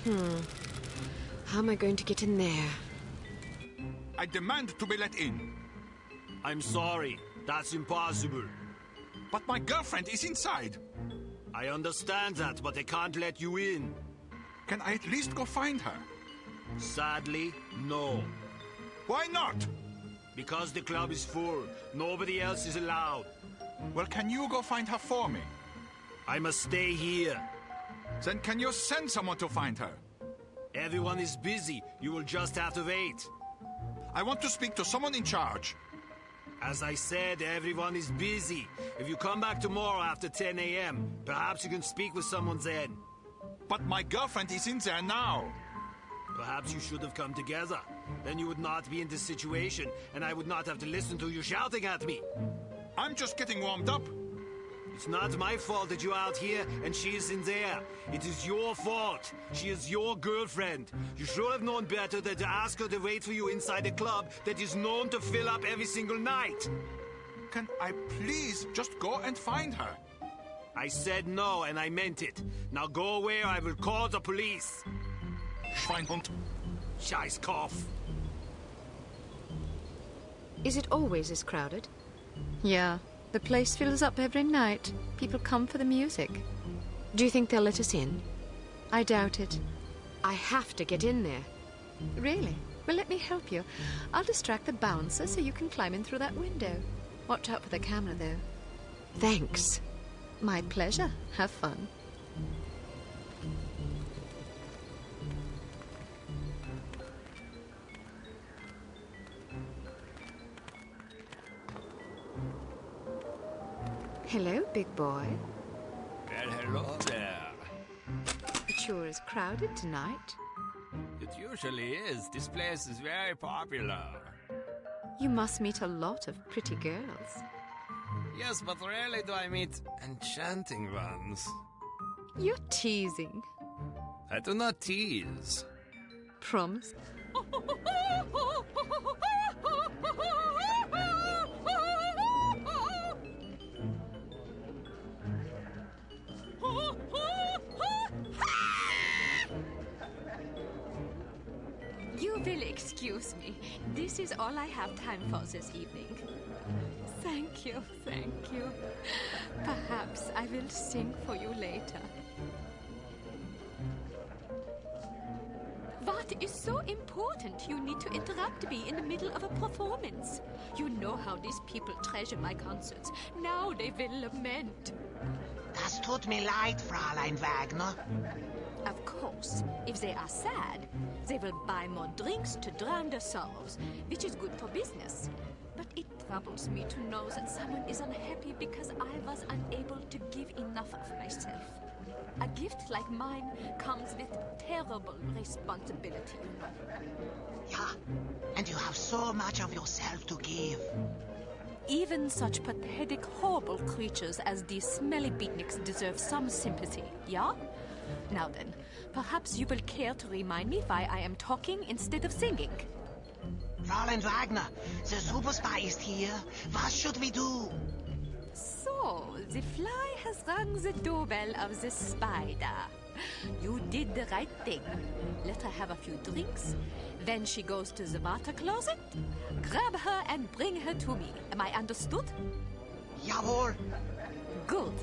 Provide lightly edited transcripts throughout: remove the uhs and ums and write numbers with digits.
How am I going to get in there? I demand to be let in. I'm sorry, that's impossible. But my girlfriend is inside. I understand that, but I can't let you in. Can I at least go find her? Sadly, no. Why not? Because the club is full. Nobody else is allowed. Well, can you go find her for me? I must stay here. Then can you send someone to find her? Everyone is busy. You will just have to wait. I want to speak to someone in charge. As I said, everyone is busy. If you come back tomorrow after 10 a.m., perhaps you can speak with someone then. But my girlfriend is in there now. Perhaps you should have come together. Then you would not be in this situation, and I would not have to listen to you shouting at me. I'm just getting warmed up. It's not my fault that you're out here and she is in there. It is your fault. She is your girlfriend. You should have known better than to ask her to wait for you inside a club that is known to fill up every single night. Can I please just go and find her? I said no, and I meant it. Now go away or I will call the police. Schweinhund. Scheißkopf. Is it always this crowded? Yeah, the place fills up every night. People come for the music. Do you think they'll let us in? I doubt it. I have to get in there. Really? Well, let me help you. I'll distract the bouncer so you can climb in through that window. Watch out for the camera, though. Thanks. My pleasure. Have fun. Hello, big boy. Well, hello there. It sure is crowded tonight. It usually is. This place is very popular. You must meet a lot of pretty girls. Yes, but rarely do I meet enchanting ones. You're teasing. I do not tease. Promise? You will excuse me. This is all I have time for this evening. Thank you, thank you. Perhaps I will sing for you later. What is so important you need to interrupt me in the middle of a performance? You know how these people treasure my concerts. Now they will lament. Das tut mir leid, Fräulein Wagner. Of course, if they are sad, they will buy more drinks to drown their sorrows, which is good for business. But it troubles me to know that someone is unhappy because I was unable to give enough of myself. A gift like mine comes with terrible responsibility, you know. Yeah, and you have so much of yourself to give. Even such pathetic, horrible creatures as these smelly beatniks deserve some sympathy, yeah? Now then, perhaps you will care to remind me why I am talking instead of singing. Fräulein Wagner, the super spy is here. What should we do? So, the fly has rung the doorbell of the spider. You did the right thing. Let her have a few drinks. Then she goes to the water closet. Grab her and bring her to me. Am I understood? Jawohl. Good.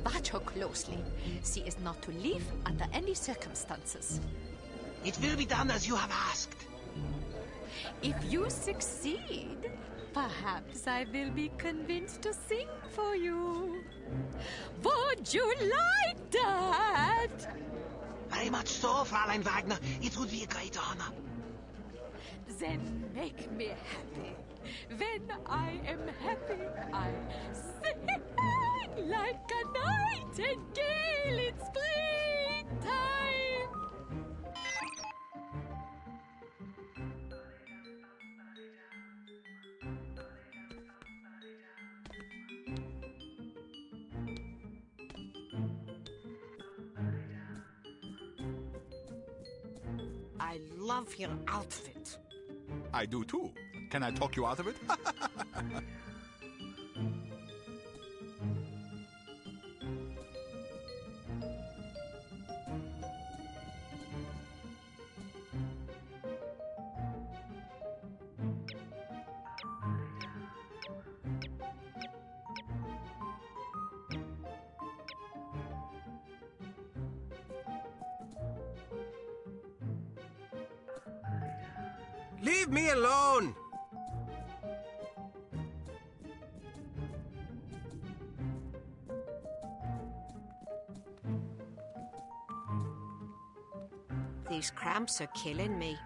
Watch her closely. She is not to leave under any circumstances. It will be done as you have asked. If you succeed, perhaps I will be convinced to sing for you. Would you like that? Very much so, Fräulein Wagner. It would be a great honor. Then make me happy. When I am happy, I sing like a nightingale in springtime. I love your outfit. I do too. Can I talk you out of it? Leave me alone! These cramps are killing me.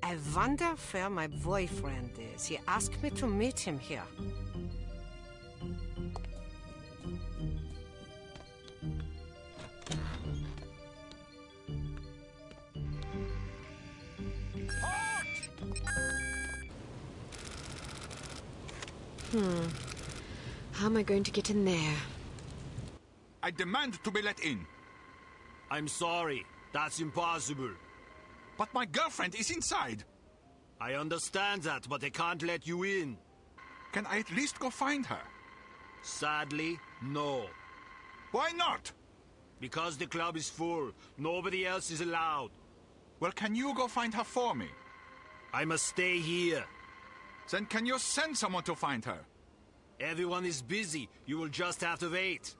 I wonder where my boyfriend is. He asked me to meet him here. How am I going to get in there? I demand to be let in. I'm sorry. That's impossible. But my girlfriend is inside. I understand that, but I can't let you in. Can I at least go find her? Sadly, no. Why not? Because the club is full. Nobody else is allowed. Well, can you go find her for me? I must stay here. Then can you send someone to find her? Everyone is busy. You will just have to wait.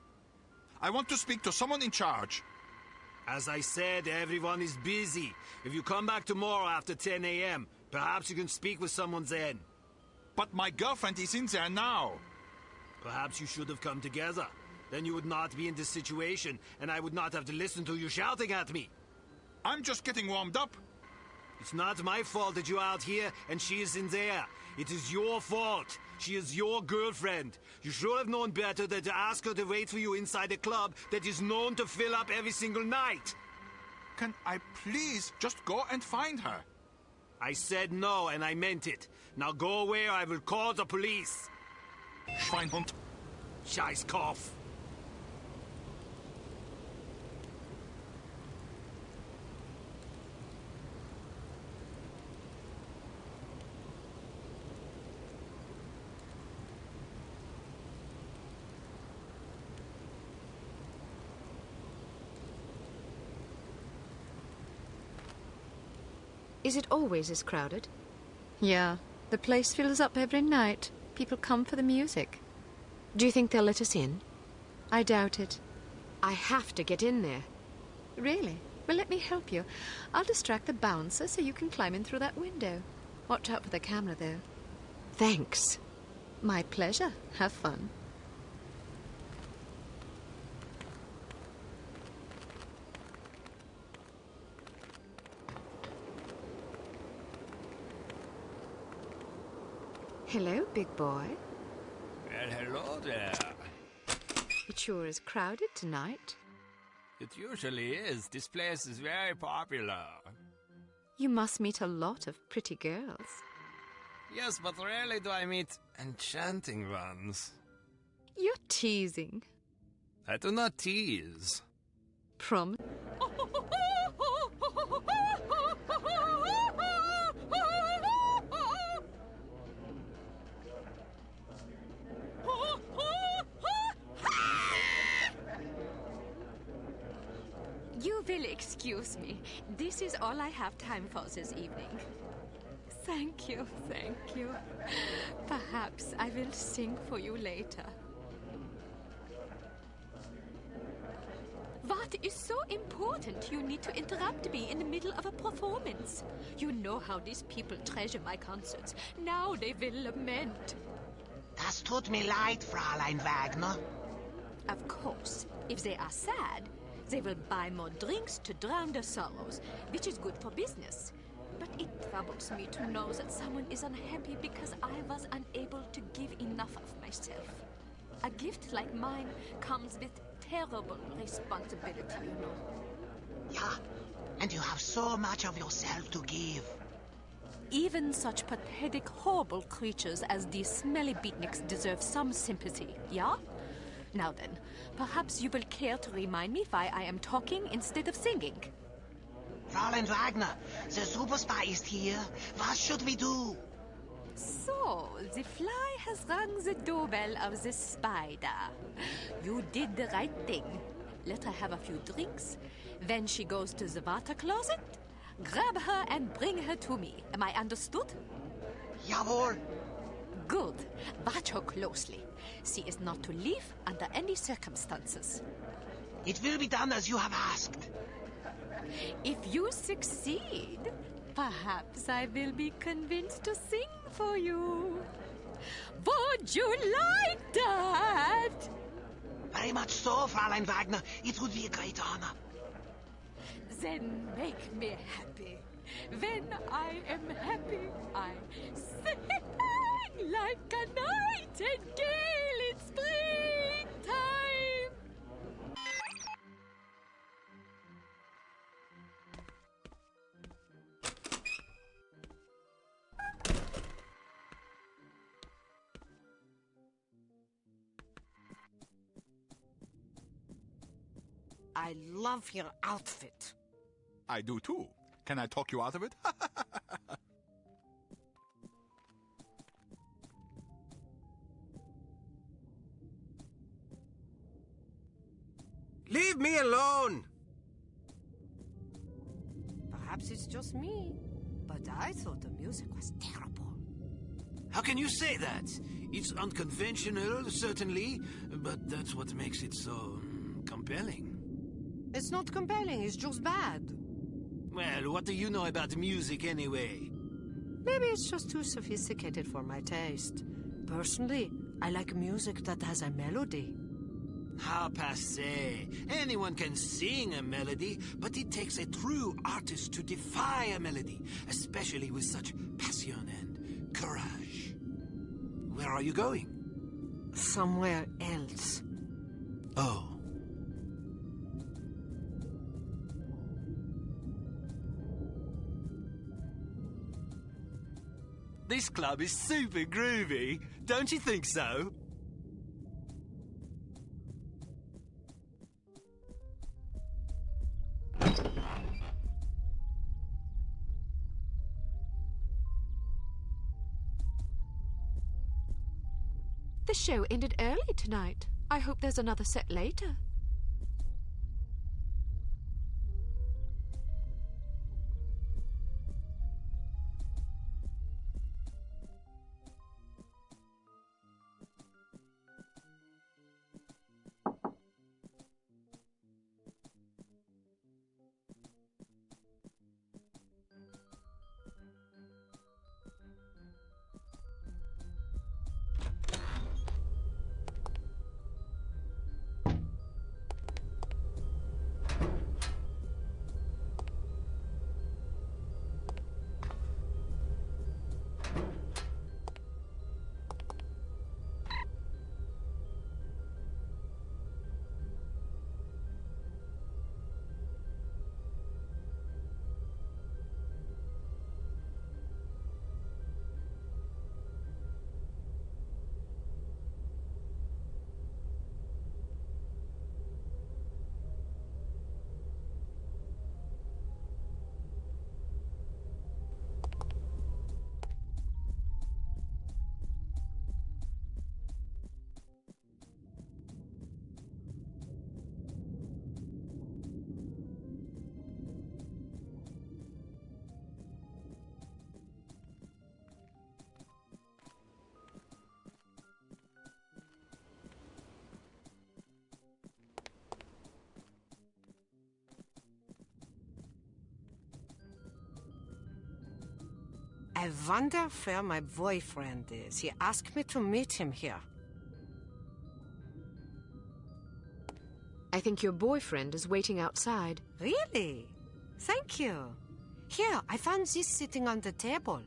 I want to speak to someone in charge. As I said, everyone is busy. If you come back tomorrow after 10 a.m., perhaps you can speak with someone then. But my girlfriend is in there now. Perhaps you should have come together. Then you would not be in this situation, and I would not have to listen to you shouting at me. I'm just getting warmed up. It's not my fault that you're out here and she is in there. It is your fault. She is your girlfriend. You should have known better than to ask her to wait for you inside a club that is known to fill up every single night. Can I please just go and find her? I said no, and I meant it. Now go away or I will call the police. Schweinhund. Scheißkopf. Is it always as crowded? Yeah, the place fills up every night. People come for the music. Do you think they'll let us in? I doubt it. I have to get in there. Really? Well, let me help you. I'll distract the bouncer so you can climb in through that window. Watch out for the camera, though. Thanks. My pleasure. Have fun. Hello, big boy. Well, hello there. It sure is crowded tonight. It usually is. This place is very popular. You must meet a lot of pretty girls. Yes, but rarely do I meet enchanting ones. You're teasing. I do not tease. Prom. You will excuse me. This is all I have time for this evening. Thank you, thank you. Perhaps I will sing for you later. What is so important you need to interrupt me in the middle of a performance? You know how these people treasure my concerts. Now they will lament. Das tut mir leid, Fräulein Wagner. Of course, if they are sad, they will buy more drinks to drown their sorrows, which is good for business. But it troubles me to know that someone is unhappy because I was unable to give enough of myself. A gift like mine comes with terrible responsibility, you know. Yeah, and you have so much of yourself to give. Even such pathetic, horrible creatures as these smelly beatniks deserve some sympathy, yeah? Now then, perhaps you will care to remind me why I am talking instead of singing. Fräulein Wagner, the super spy is here. What should we do? So, the fly has rung the doorbell of the spider. You did the right thing. Let her have a few drinks. Then she goes to the water closet. Grab her and bring her to me. Am I understood? Jawohl. Good. Watch her closely. She is not to leave under any circumstances. It will be done as you have asked. If you succeed, perhaps I will be convinced to sing for you. Would you like that? Very much so, Fräulein Wagner. It would be a great honor. Then make me happy. When I am happy, I sing like a nightingale in springtime. I love your outfit. I do too. Can I talk you out of it? Leave me alone! Perhaps it's just me, but I thought the music was terrible. How can you say that? It's unconventional, certainly, but that's what makes it so compelling. It's not compelling, it's just bad. Well, what do you know about music anyway? Maybe it's just too sophisticated for my taste. Personally, I like music that has a melody. How passé. Anyone can sing a melody, but it takes a true artist to defy a melody, especially with such passion and courage. Where are you going? Somewhere else. Oh. This club is super groovy, don't you think so? The show ended early tonight. I hope there's another set later. I wonder where my boyfriend is. He asked me to meet him here. I think your boyfriend is waiting outside. Really? Thank you. Here, I found this sitting on the table.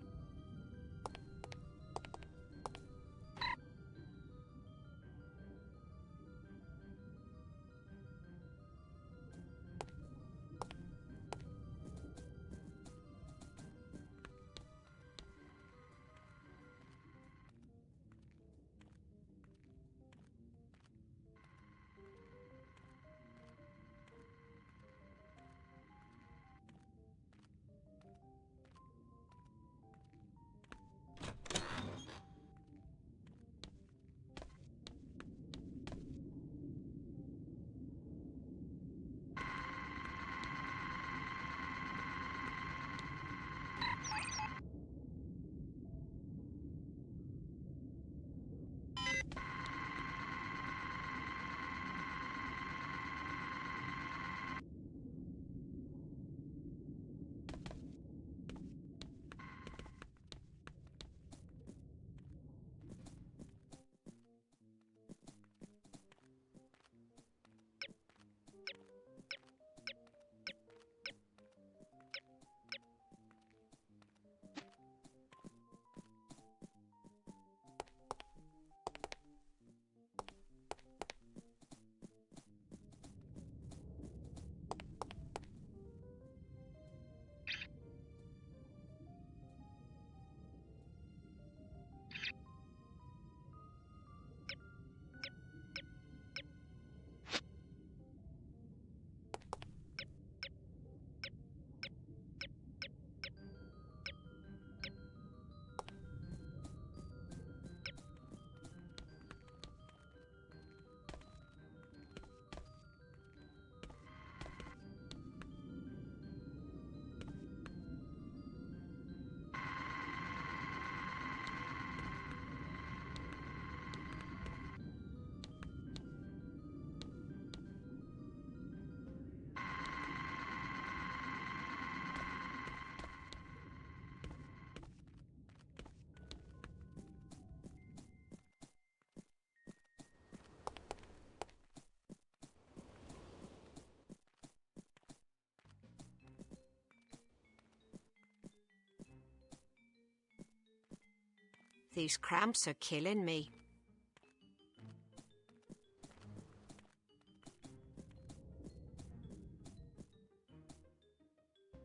These cramps are killing me.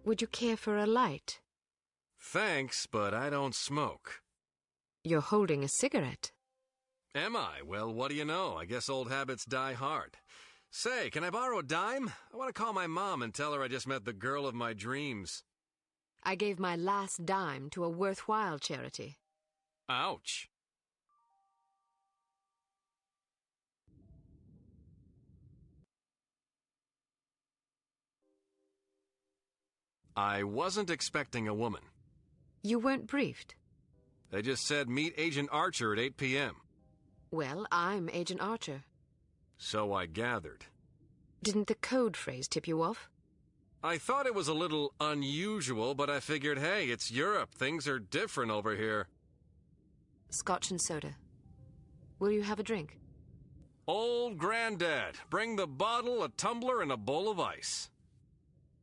Would you care for a light? Thanks, but I don't smoke. You're holding a cigarette. Am I? Well, what do you know? I guess old habits die hard. Say, can I borrow a dime? I want to call my mom and tell her I just met the girl of my dreams. I gave my last dime to a worthwhile charity. Ouch. I wasn't expecting a woman. You weren't briefed? They just said meet Agent Archer at 8 p.m. Well, I'm Agent Archer. So I gathered. Didn't the code phrase tip you off? I thought it was a little unusual, but I figured, hey, it's Europe. Things are different over here. Scotch and soda. Will you have a drink? Old Granddad. Bring the bottle, a tumbler, and a bowl of ice.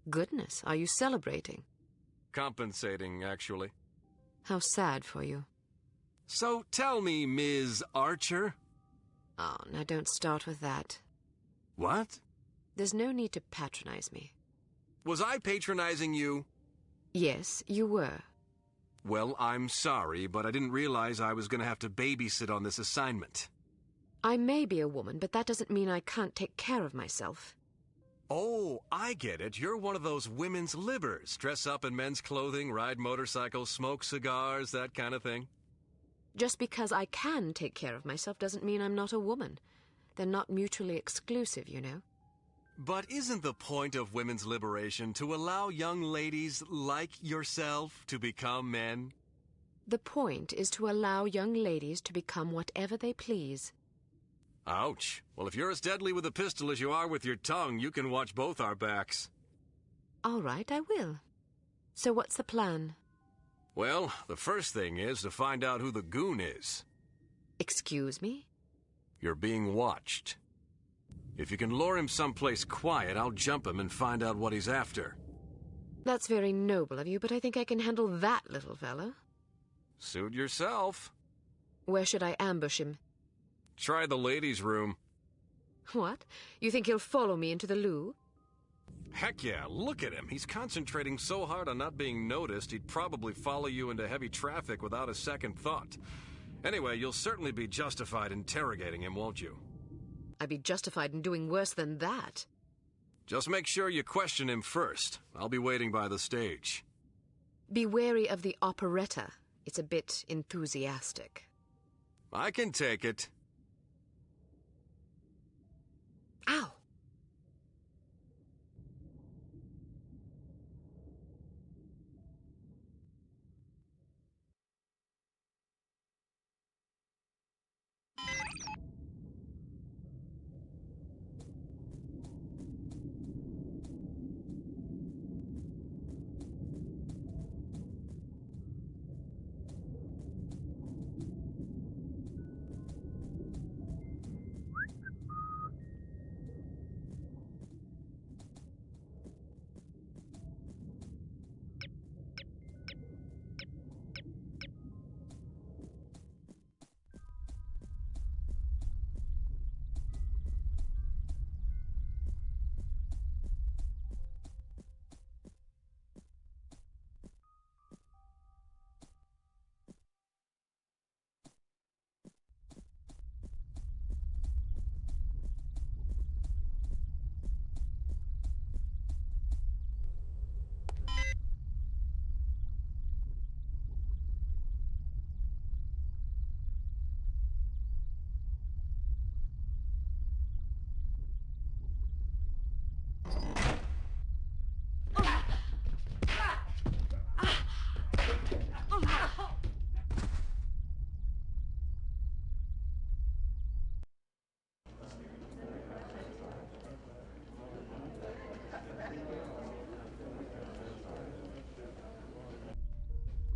Goodness, are you celebrating? Compensating, actually. How sad for you. So tell me, Ms. Archer. Oh, now don't start with that. What? There's no need to patronize me. Was I patronizing you? Yes, you were. Well, I'm sorry, but I didn't realize I was going to have to babysit on this assignment. I may be a woman, but that doesn't mean I can't take care of myself. Oh, I get it. You're one of those women's livers. Dress up in men's clothing, ride motorcycles, smoke cigars, that kind of thing. Just because I can take care of myself doesn't mean I'm not a woman. They're not mutually exclusive, you know. But isn't the point of women's liberation to allow young ladies like yourself to become men? The point is to allow young ladies to become whatever they please. Ouch. Well, if you're as deadly with a pistol as you are with your tongue, you can watch both our backs. All right, I will. So what's the plan? Well, the first thing is to find out who the goon is. Excuse me? You're being watched. If you can lure him someplace quiet, I'll jump him and find out what he's after. That's very noble of you, but I think I can handle that little fella. Suit yourself. Where should I ambush him? Try the ladies' room. What? You think he'll follow me into the loo? Heck yeah, look at him. He's concentrating so hard on not being noticed, he'd probably follow you into heavy traffic without a second thought. Anyway, you'll certainly be justified interrogating him, won't you? I'd be justified in doing worse than that. Just make sure you question him first. I'll be waiting by the stage. Be wary of the operetta. It's a bit enthusiastic. I can take it. Ow!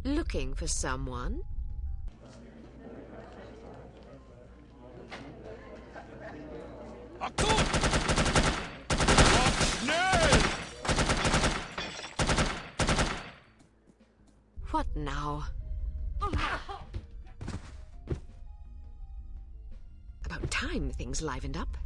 Looking for someone? What now? time things livened up.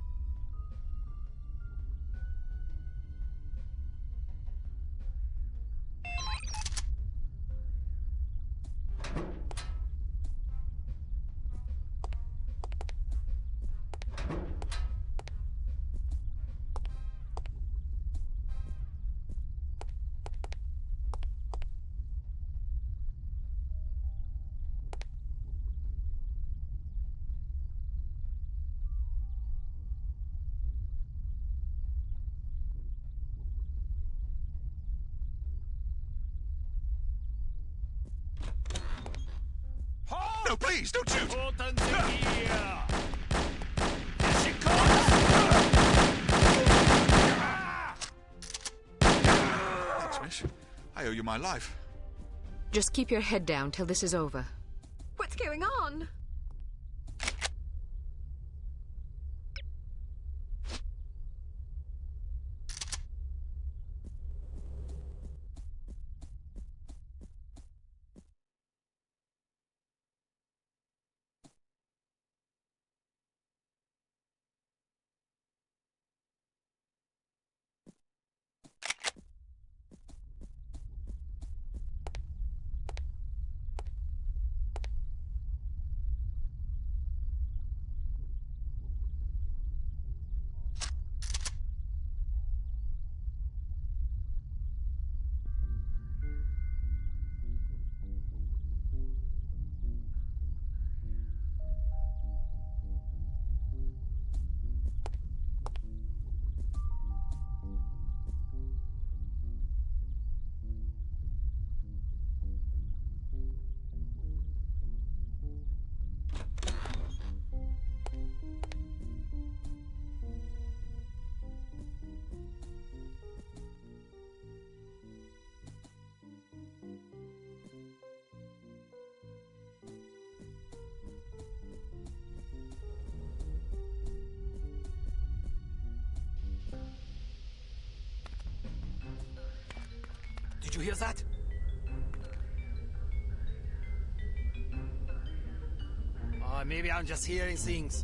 No, please, don't shoot! Here! She comes! Thanks, miss. I owe you my life. Just keep your head down till this is over. What's going on? Did you hear that? Oh, maybe I'm just hearing things.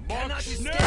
Cannot escape!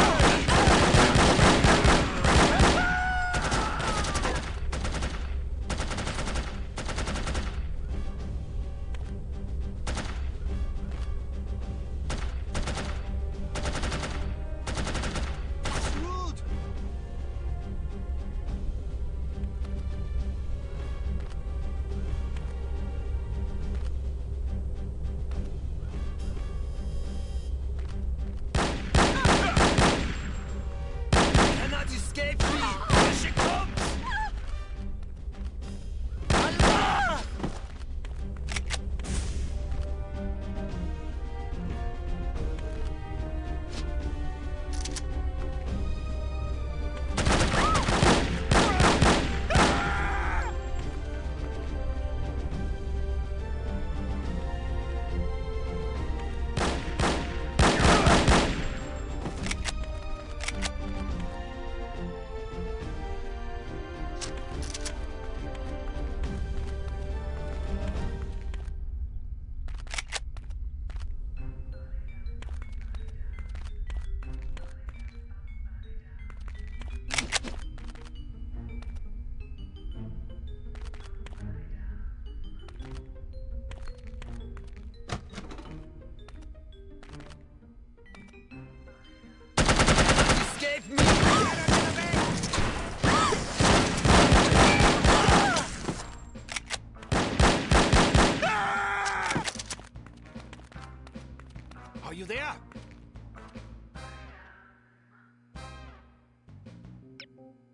Are you there?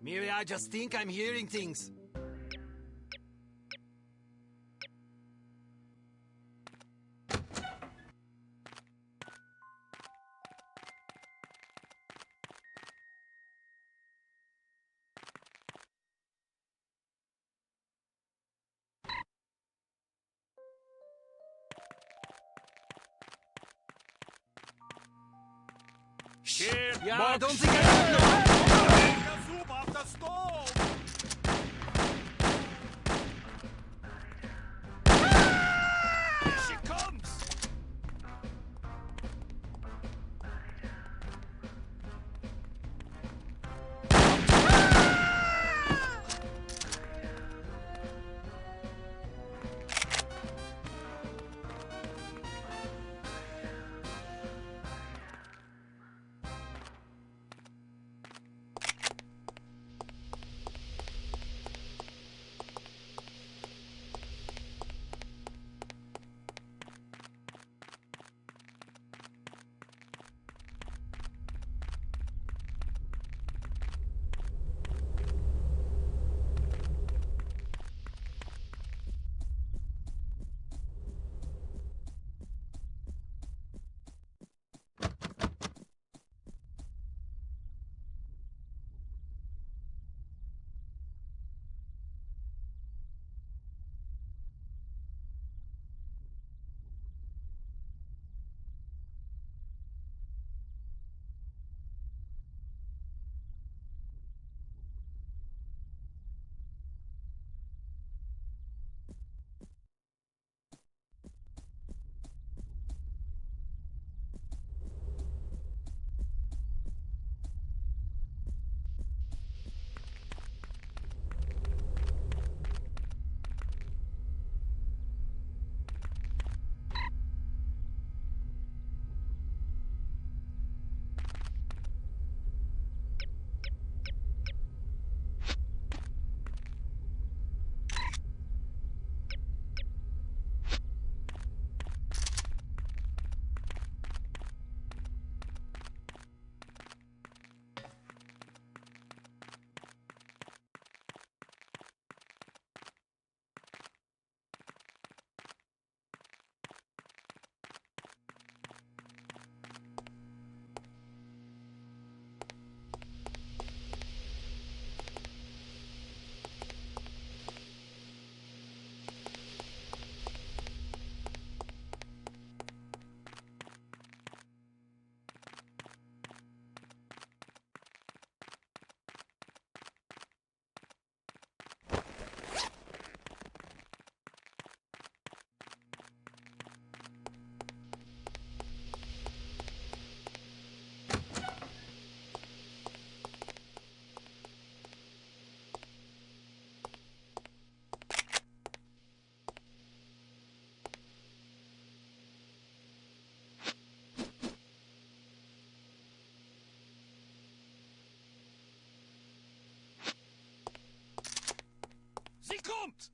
Maybe I just think I'm hearing things. Shit! Yeah, More I don't think I soup off the stove! Here she comes! Sie kommt!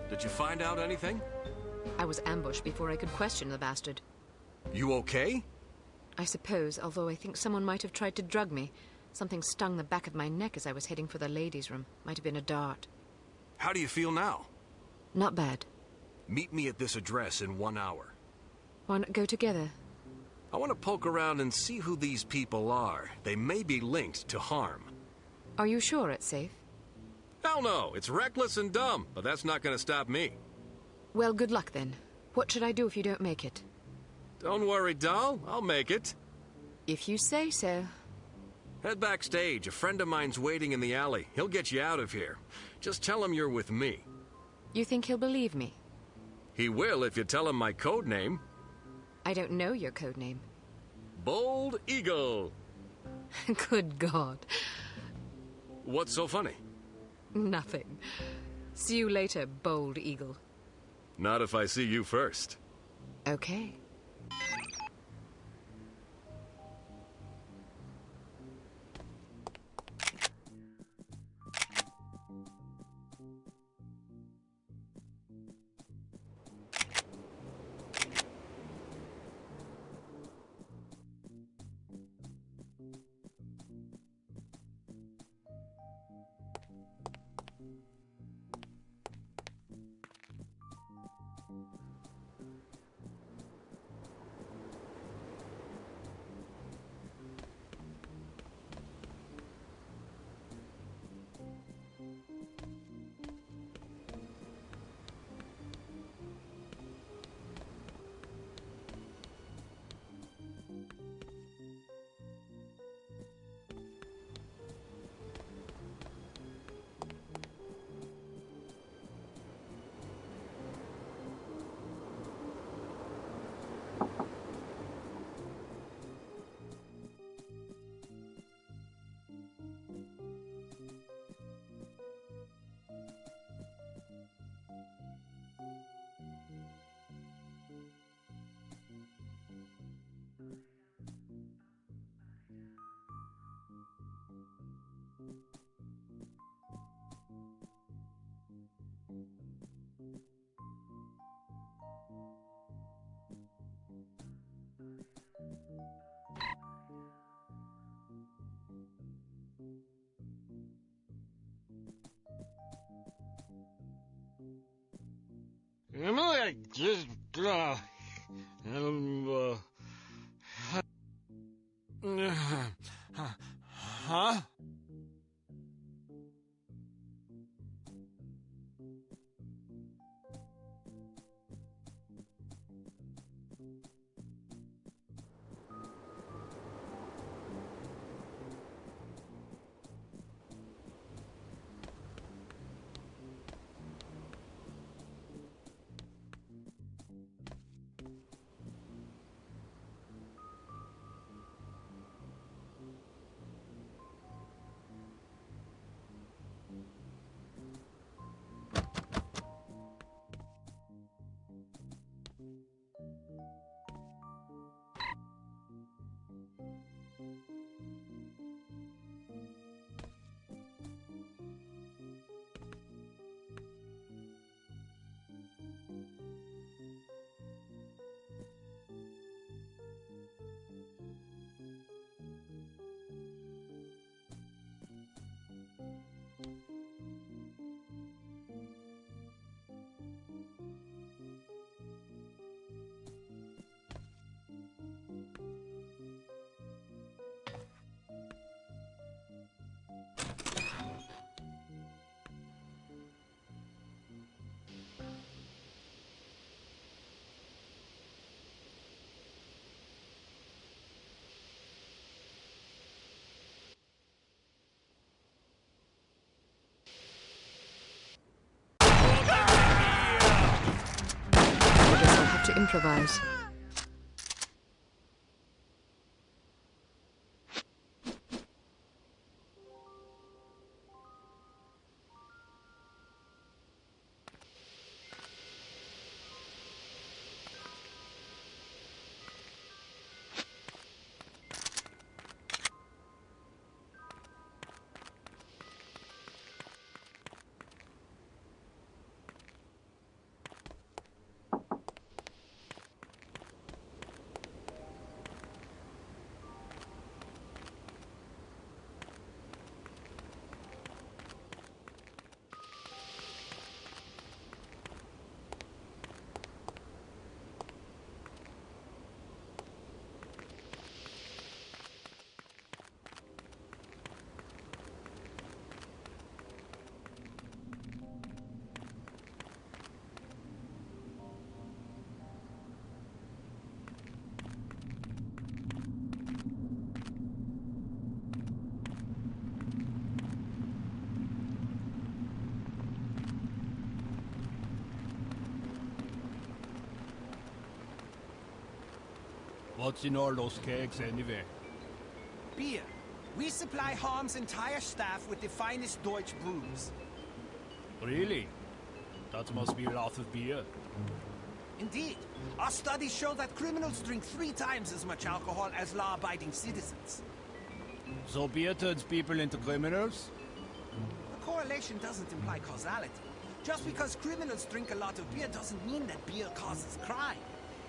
Did you find out anything? I was ambushed before I could question the bastard. You okay? I suppose, although I think someone might have tried to drug me. Something stung the back of my neck as I was heading for the ladies' room. Might have been a dart. How do you feel now? Not bad. Meet me at this address in 1 hour. Why not go together? I want to poke around and see who these people are. They may be linked to harm. Are you sure it's safe? Hell no, it's reckless and dumb, but that's not going to stop me. Well, good luck then. What should I do if you don't make it? Don't worry, doll. I'll make it. If you say so. Head backstage. A friend of mine's waiting in the alley. He'll get you out of here. Just tell him you're with me. You think he'll believe me? He will if you tell him my code name. I don't know your code name. Bold Eagle. Good God. What's so funny? Nothing. See you later, bold eagle. Not if I see you first. Okay. Huh? I guess I'll have to improvise. What's in all those kegs anyway? Beer. We supply Harm's entire staff with the finest Deutsch brews. Really? That must be a lot of beer. Indeed. Our studies show that criminals drink 3 times as much alcohol as law-abiding citizens. So beer turns people into criminals? The correlation doesn't imply causality. Just because criminals drink a lot of beer doesn't mean that beer causes crime.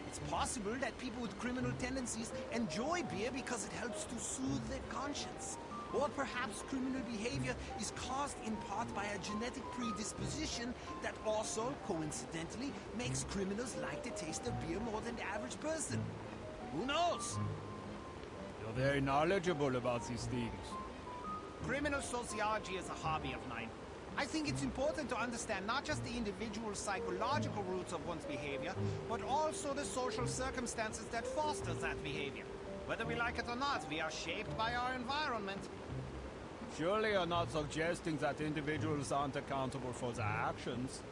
It's possible that people with criminal tendencies enjoy beer because it helps to soothe their conscience. Or perhaps criminal behavior is caused in part by a genetic predisposition that also, coincidentally, makes criminals like the taste of beer more than the average person. Who knows? You're very knowledgeable about these things. Criminal sociology is a hobby of mine. I think it's important to understand not just the individual psychological roots of one's behavior, but also the social circumstances that foster that behavior. Whether we like it or not, we are shaped by our environment. Surely you're not suggesting that individuals aren't accountable for their actions.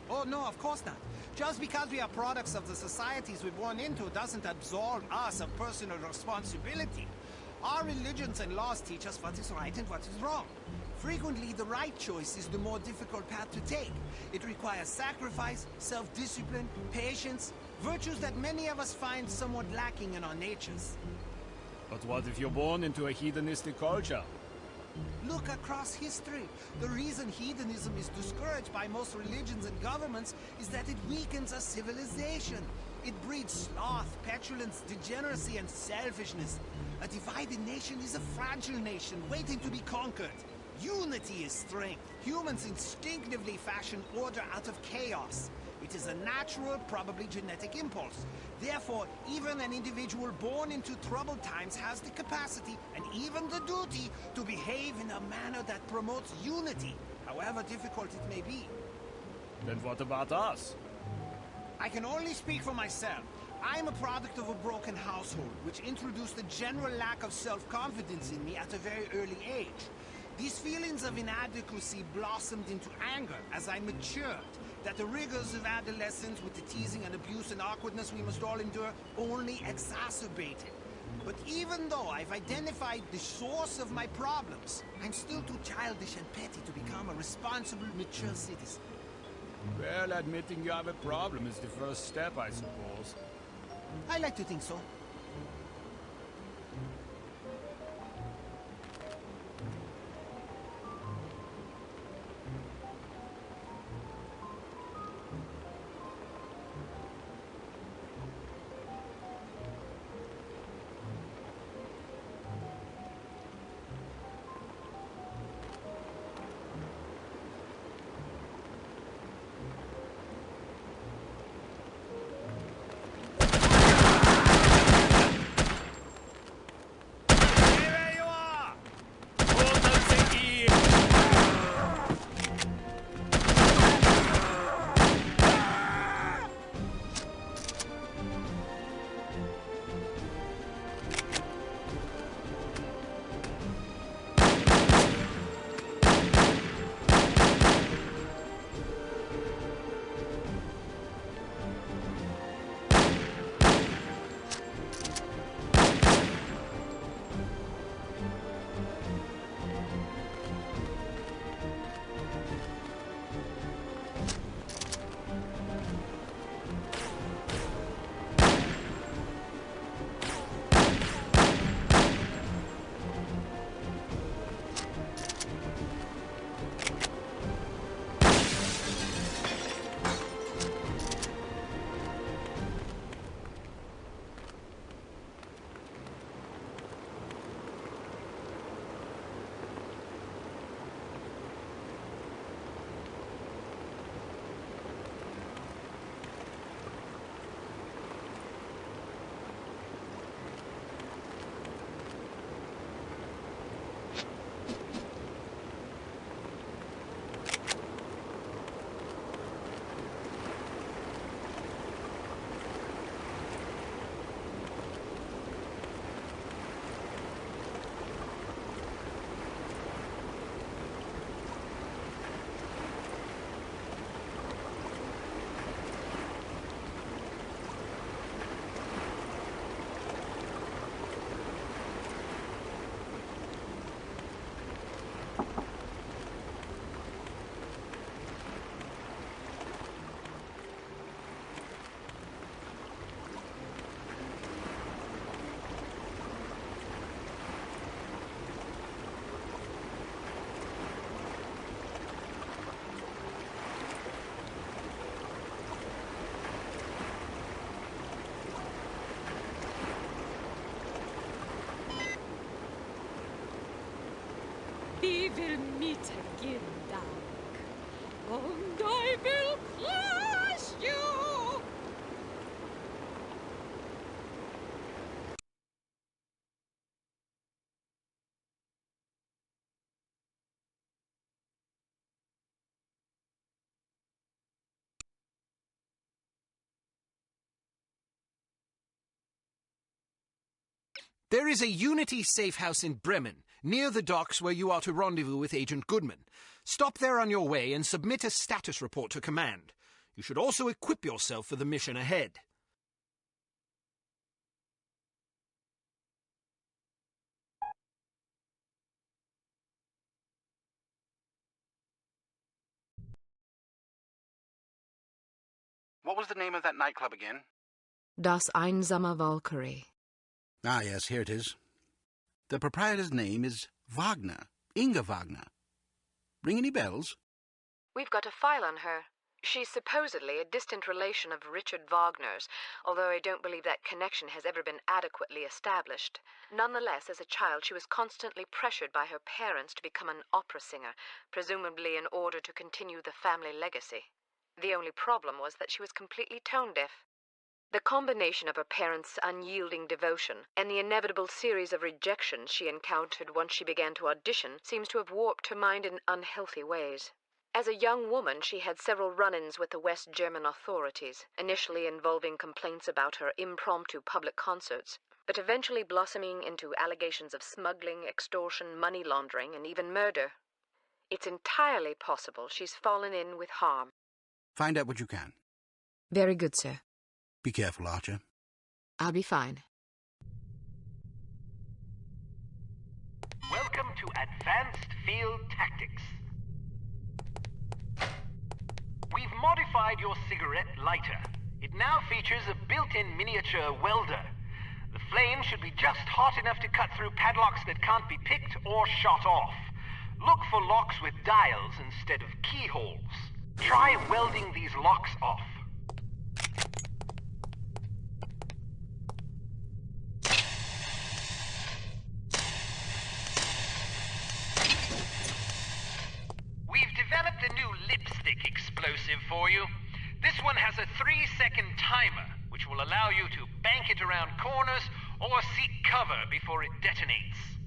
Oh, no, of course not. Just because we are products of the societies we're born into doesn't absolve us of personal responsibility. Our religions and laws teach us what is right and what is wrong. Frequently, the right choice is the more difficult path to take. It requires sacrifice, self-discipline, patience, virtues that many of us find somewhat lacking in our natures. But what if you're born into a hedonistic culture? Look across history. The reason hedonism is discouraged by most religions and governments is that it weakens a civilization. It breeds sloth, petulance, degeneracy, and selfishness. A divided nation is a fragile nation waiting to be conquered. Unity is strength. Humans instinctively fashion order out of chaos. It is a natural, probably genetic impulse. Therefore, even an individual born into troubled times has the capacity, and even the duty, to behave in a manner that promotes unity, however difficult it may be. Then what about us? I can only speak for myself. I am a product of a broken household, which introduced a general lack of self-confidence in me at a very early age. These feelings of inadequacy blossomed into anger as I matured, that the rigors of adolescence with the teasing and abuse and awkwardness we must all endure only exacerbated. But even though I've identified the source of my problems, I'm still too childish and petty to become a responsible, mature citizen. Well, admitting you have a problem is the first step, I suppose. I like to think so. will meet again, dark. And I will crush you! There is a Unity safe house in Bremen, near the docks where you are to rendezvous with Agent Goodman. Stop there on your way and submit a status report to command. You should also equip yourself for the mission ahead. What was the name of that nightclub again? Das Einsame Valkyrie. Ah, yes, here it is. The proprietor's name is Wagner. Inga Wagner. Ring any bells? We've got a file on her. She's supposedly a distant relation of Richard Wagner's, although I don't believe that connection has ever been adequately established. Nonetheless, as a child, she was constantly pressured by her parents to become an opera singer, presumably in order to continue the family legacy. The only problem was that she was completely tone-deaf. The combination of her parents' unyielding devotion and the inevitable series of rejections she encountered once she began to audition seems to have warped her mind in unhealthy ways. As a young woman, she had several run-ins with the West German authorities, initially involving complaints about her impromptu public concerts, but eventually blossoming into allegations of smuggling, extortion, money laundering, and even murder. It's entirely possible she's fallen in with harm. Find out what you can. Very good, sir. Be careful, Archer. I'll be fine. Welcome to Advanced Field Tactics. We've modified your cigarette lighter. It now features a built-in miniature welder. The flame should be just hot enough to cut through padlocks that can't be picked or shot off. Look for locks with dials instead of keyholes. Try welding these locks off. We've developed a new lipstick explosive for you. This one has a 3-second timer, which will allow you to bank it around corners or seek cover before it detonates.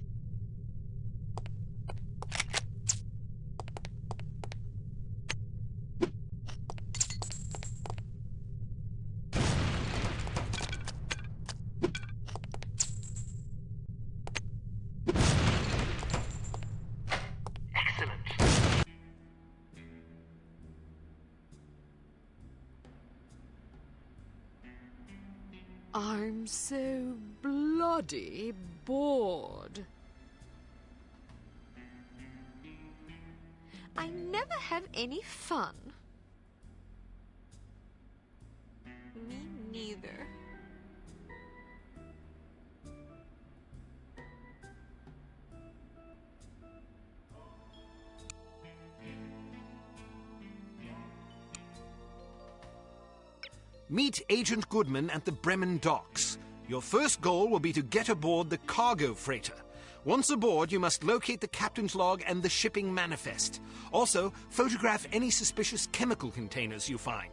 I'm so bloody bored. I never have any fun. Me neither. Meet Agent Goodman at the Bremen docks. Your first goal will be to get aboard the cargo freighter. Once aboard, you must locate the captain's log and the shipping manifest. Also, photograph any suspicious chemical containers you find.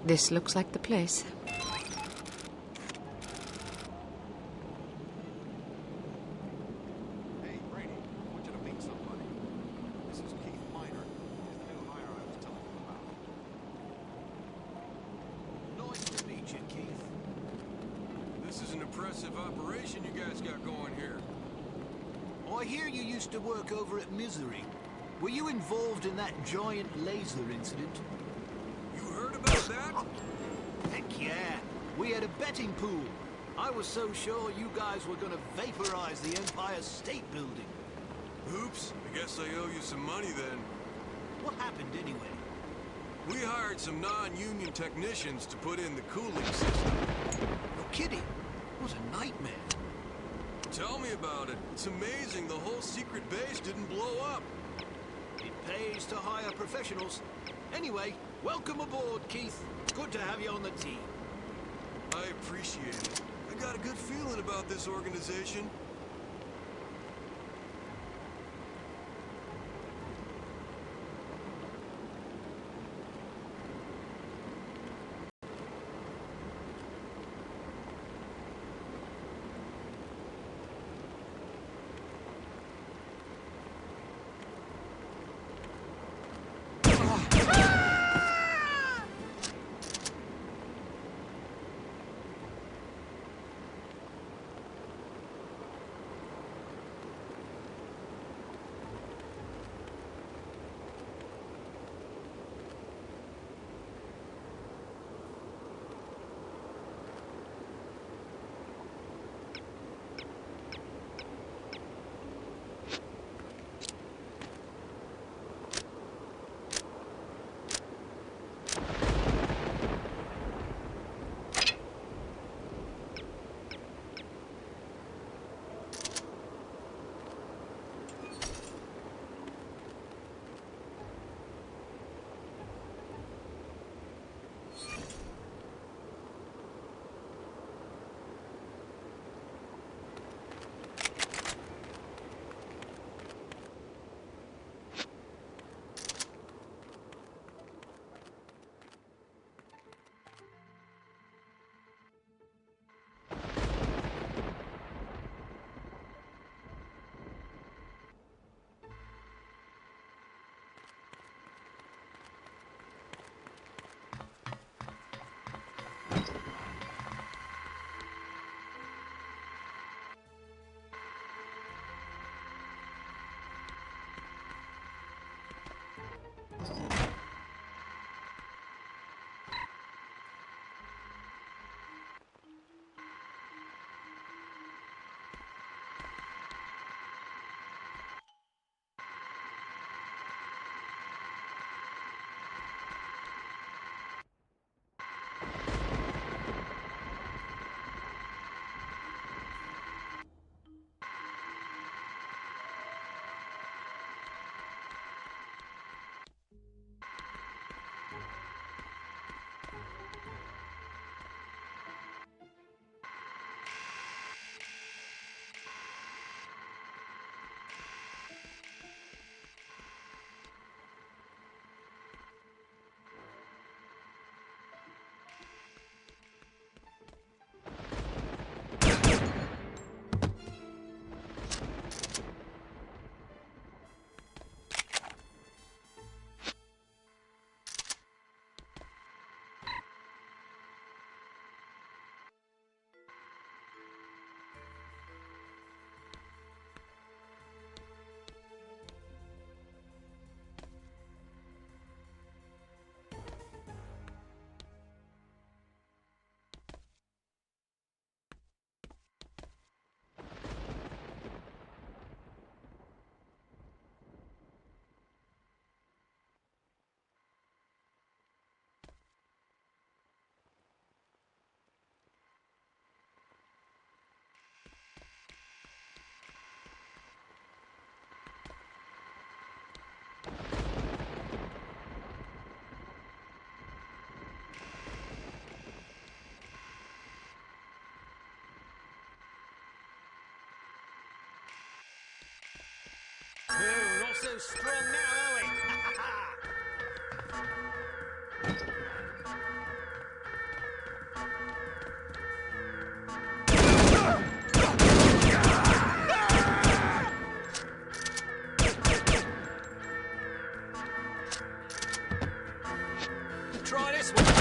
This looks like the place. Hey, Brady, I want you to meet somebody. This is Keith Miner. He's the new hire I was telling you about. Nice to meet you, Keith. This is an impressive operation you guys got going here. I hear you used to work over at Misery. Were you involved in that giant laser incident? You heard about that? Heck yeah. We had a betting pool. I was so sure you guys were gonna vaporize the Empire State Building. Oops, I guess I owe you some money then. What happened anyway? We hired some non-union technicians to put in the cooling system. You're kidding. What a nightmare. Tell me about it. It's amazing the whole secret base didn't blow up. It pays to hire professionals. Anyway, welcome aboard, Keith. Good to have you on the team. I appreciate it. I got a good feeling about this organization. We're not so strong now, are we? Try this one.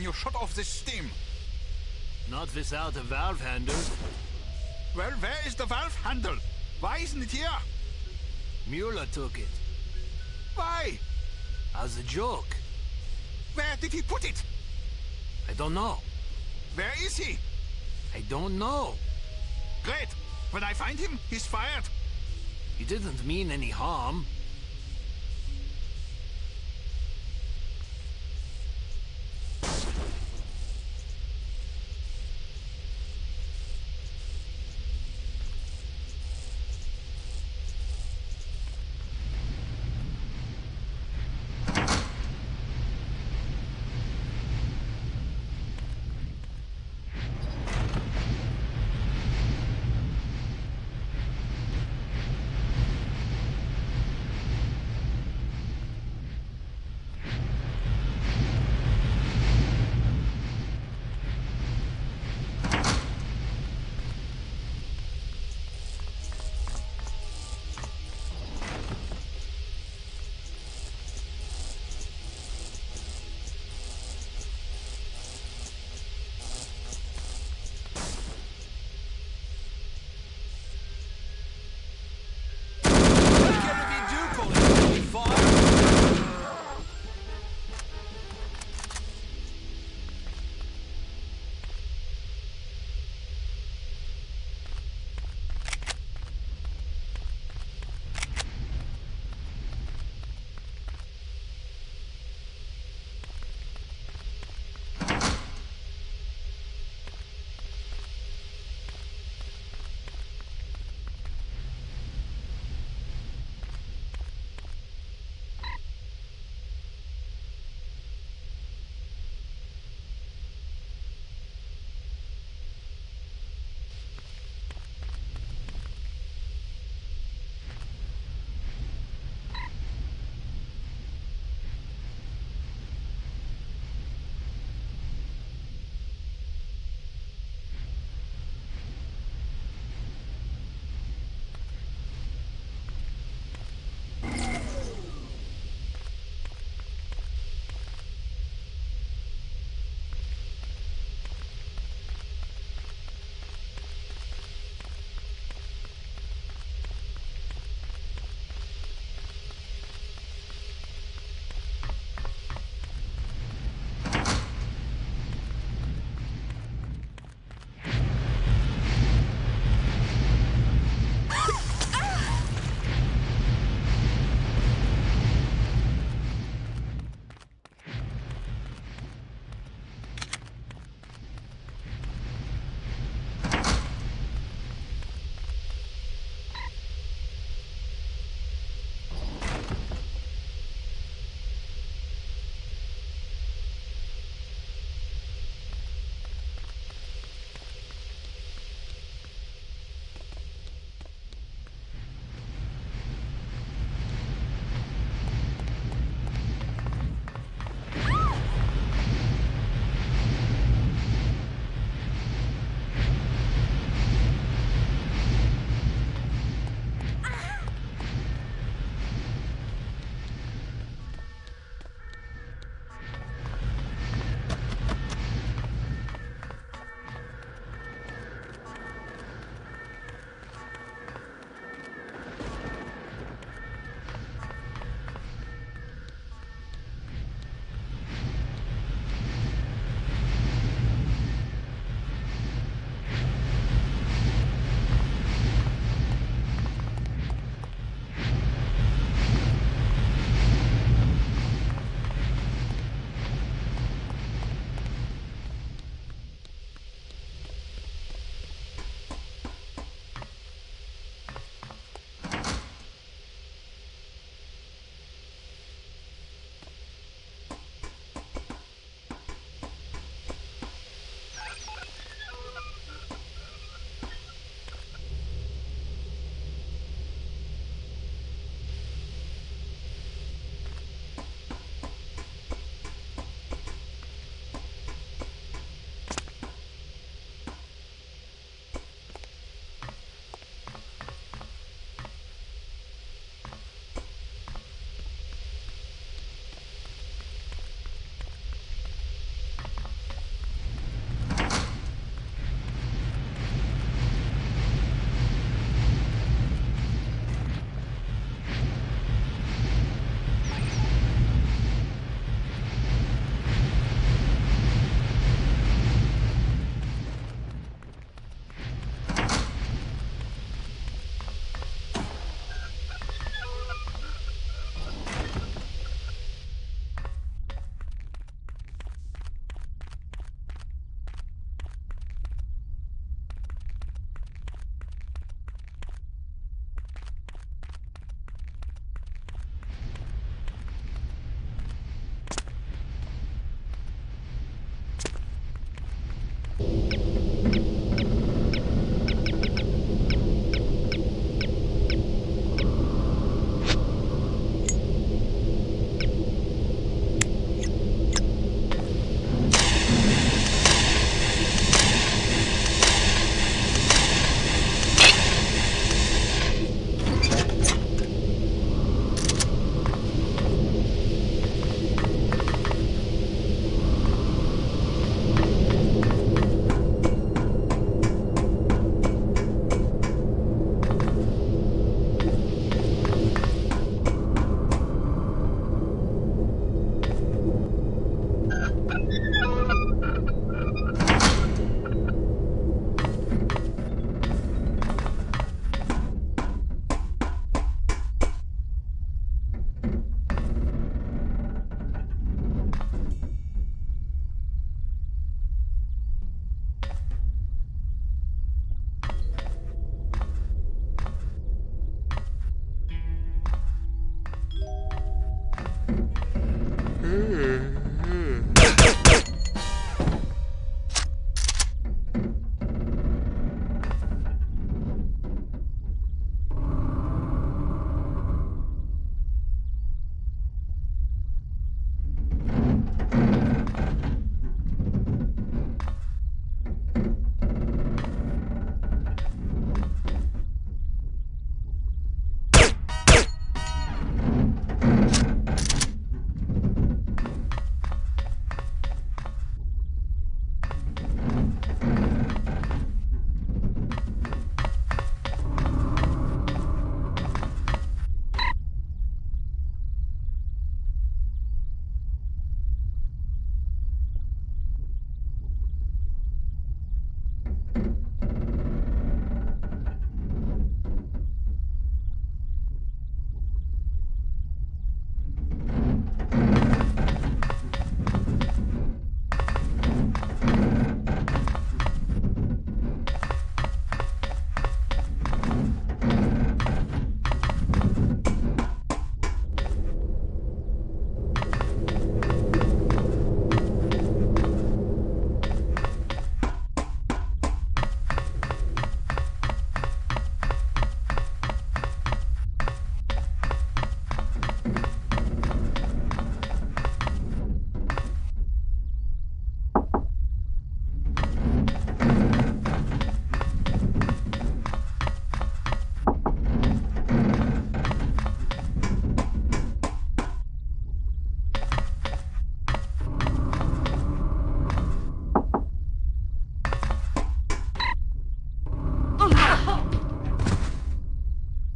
you shut off the steam. Not without a valve handle. Well, where is the valve handle? Why isn't it here? Mueller took it. Why? As a joke. Where did he put it? I don't know. Where is he? I don't know. Great. When I find him, he's fired. He didn't mean any harm.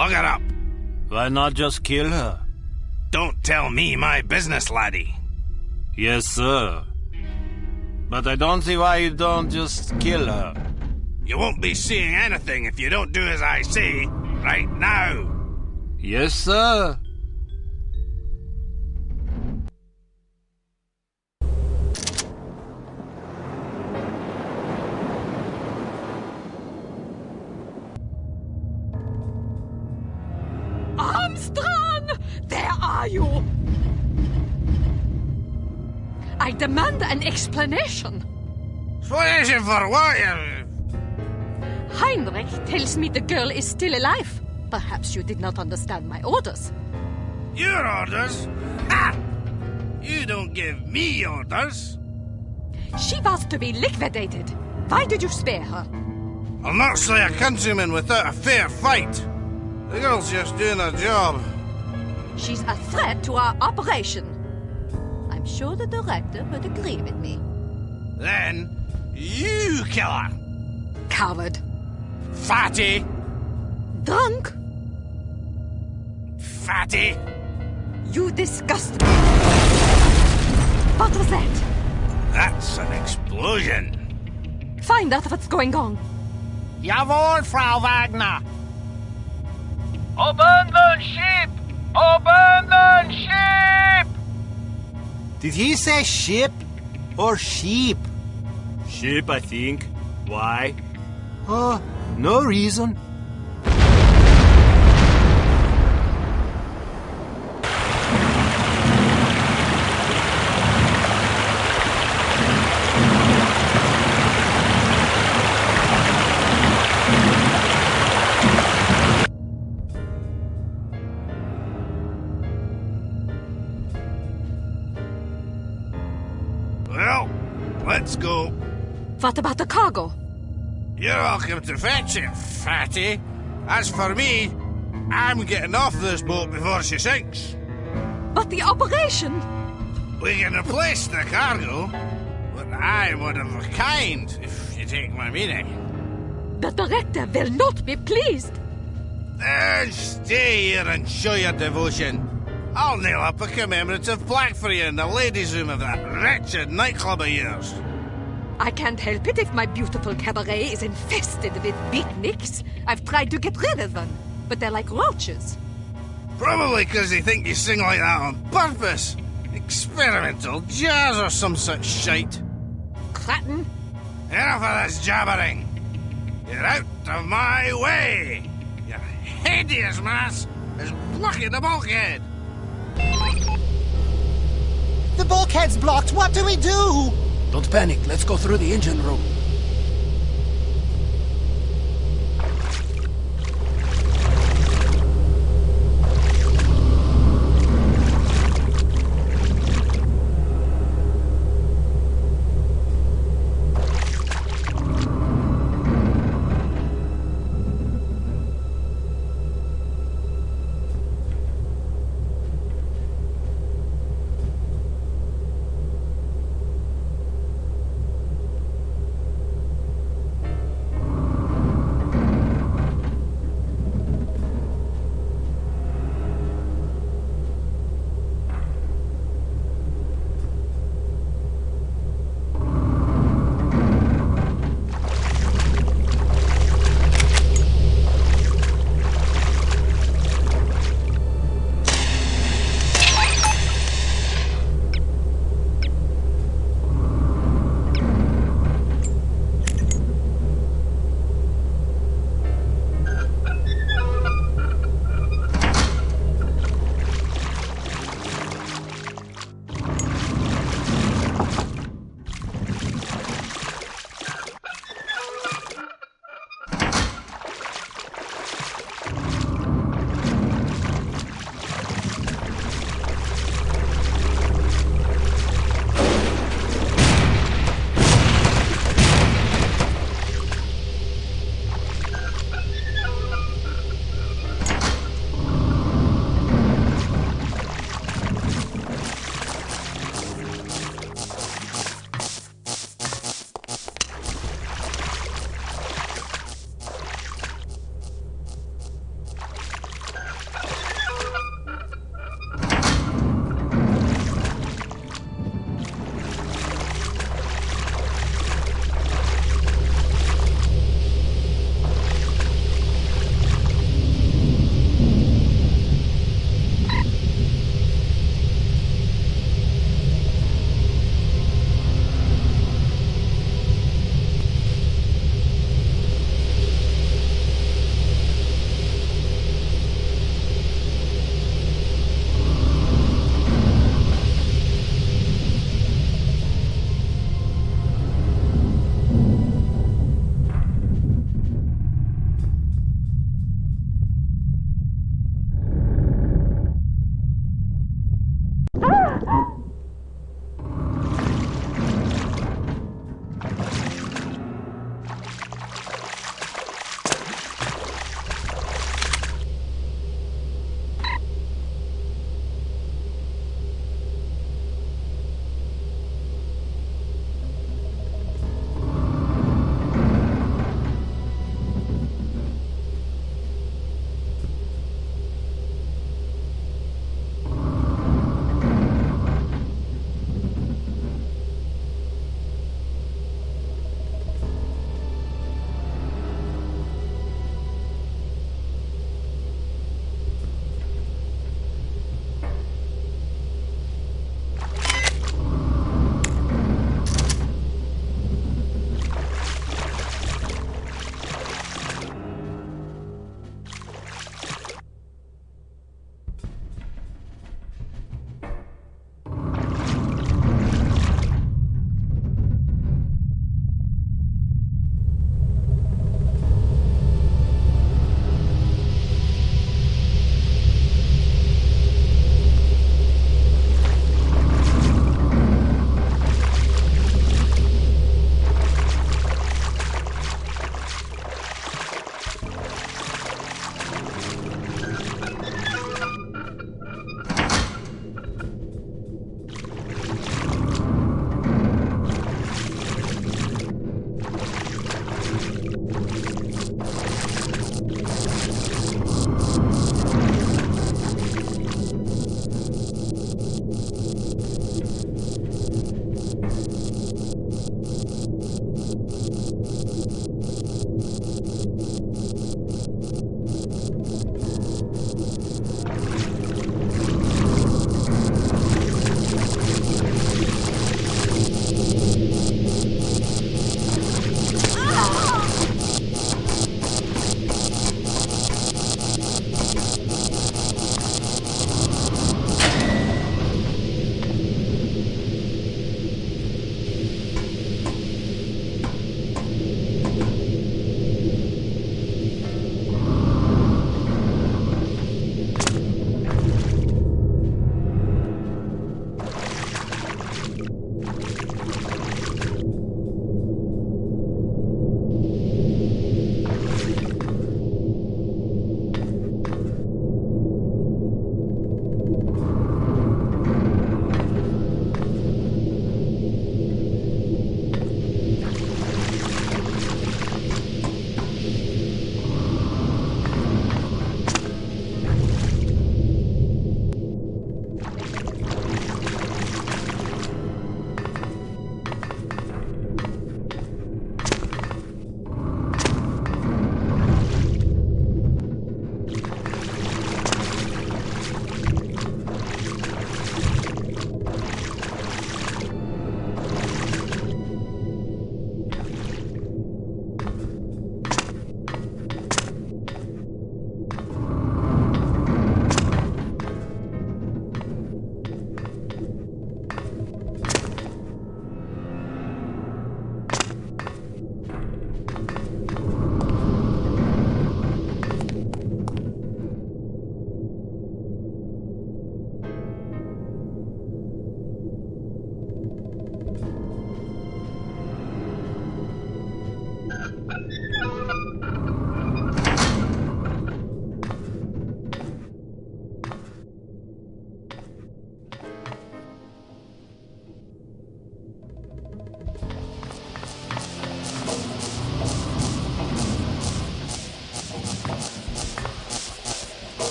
Look it up. Why not just kill her? Don't tell me my business, laddie. Yes, sir. But I don't see why you don't just kill her. You won't be seeing anything if you don't do as I say right now. Yes, sir. Armstrong! There are you! I demand an explanation. Explanation for what? Heinrich tells me the girl is still alive. Perhaps you did not understand my orders. Your orders? Ha! You don't give me orders. She was to be liquidated. Why did you spare her? I'll not slay a countryman without a fair fight. The girl's just doing her job. She's a threat to our operation. I'm sure the director would agree with me. Then, you kill her. Coward. Fatty. Drunk. Fatty. You disgust me. What was that? That's an explosion. Find out what's going on. Jawohl, Frau Wagner. Abandon ship! Abandon ship! Did he say ship or sheep? Ship, I think. Why? Oh, no reason. Well, let's go. What about the cargo? You're welcome to fetch it, fatty. As for me, I'm getting off this boat before she sinks. But the operation? We can replace the cargo, but I'm one of a kind, if you take my meaning. The director will not be pleased. Then stay here and show your devotion. I'll nail up a commemorative plaque for you in the ladies' room of that wretched nightclub of yours. I can't help it if my beautiful cabaret is infested with beatniks. I've tried to get rid of them, but they're like roaches. Probably because they think you sing like that on purpose. Experimental jazz or some such shite. Clatton? Enough of this jabbering. Get out of my way. Your hideous mass is blocking the bulkhead. The bulkhead's blocked. What do we do? Don't panic. Let's go through the engine room.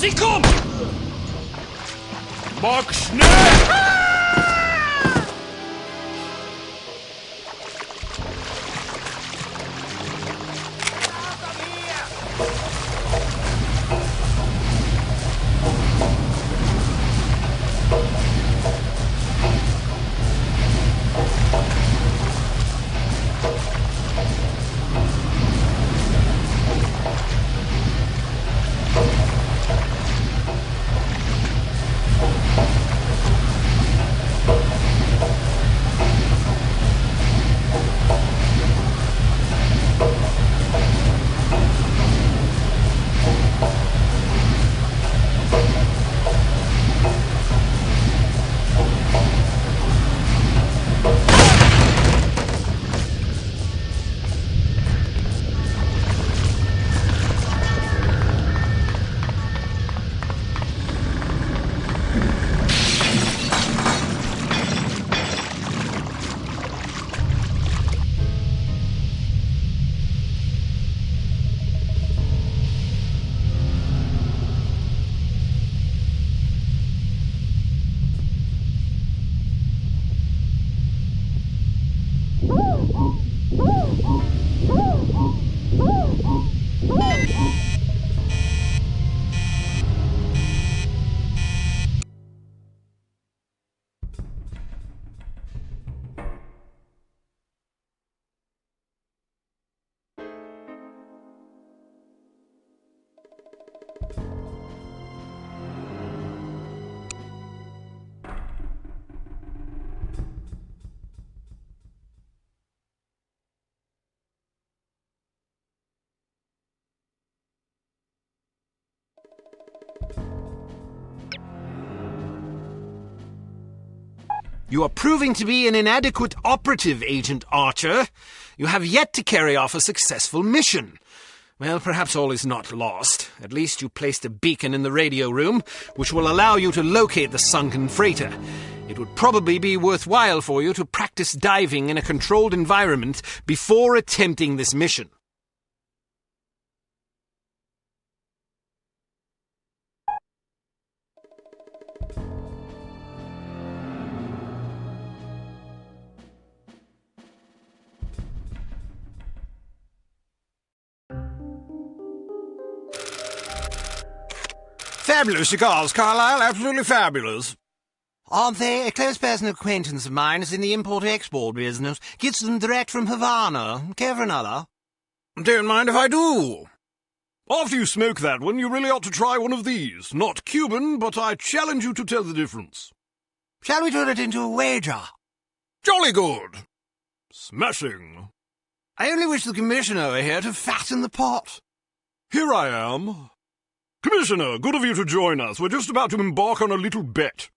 Sie kommt! Mach schnell! You are proving to be an inadequate operative, Agent Archer. You have yet to carry off a successful mission. Well, perhaps all is not lost. At least you placed a beacon in the radio room, which will allow you to locate the sunken freighter. It would probably be worthwhile for you to practice diving in a controlled environment before attempting this mission. Fabulous cigars, Carlyle. Absolutely fabulous. Aren't they? A close personal acquaintance of mine is in the import-export business. Gets them direct from Havana. Care for another? Don't mind if I do. After you smoke that one, you really ought to try one of these. Not Cuban, but I challenge you to tell the difference. Shall we turn it into a wager? Jolly good. Smashing. I only wish the Commissioner were here to fatten the pot. Here I am. Commissioner, good of you to join us. We're just about to embark on a little bet.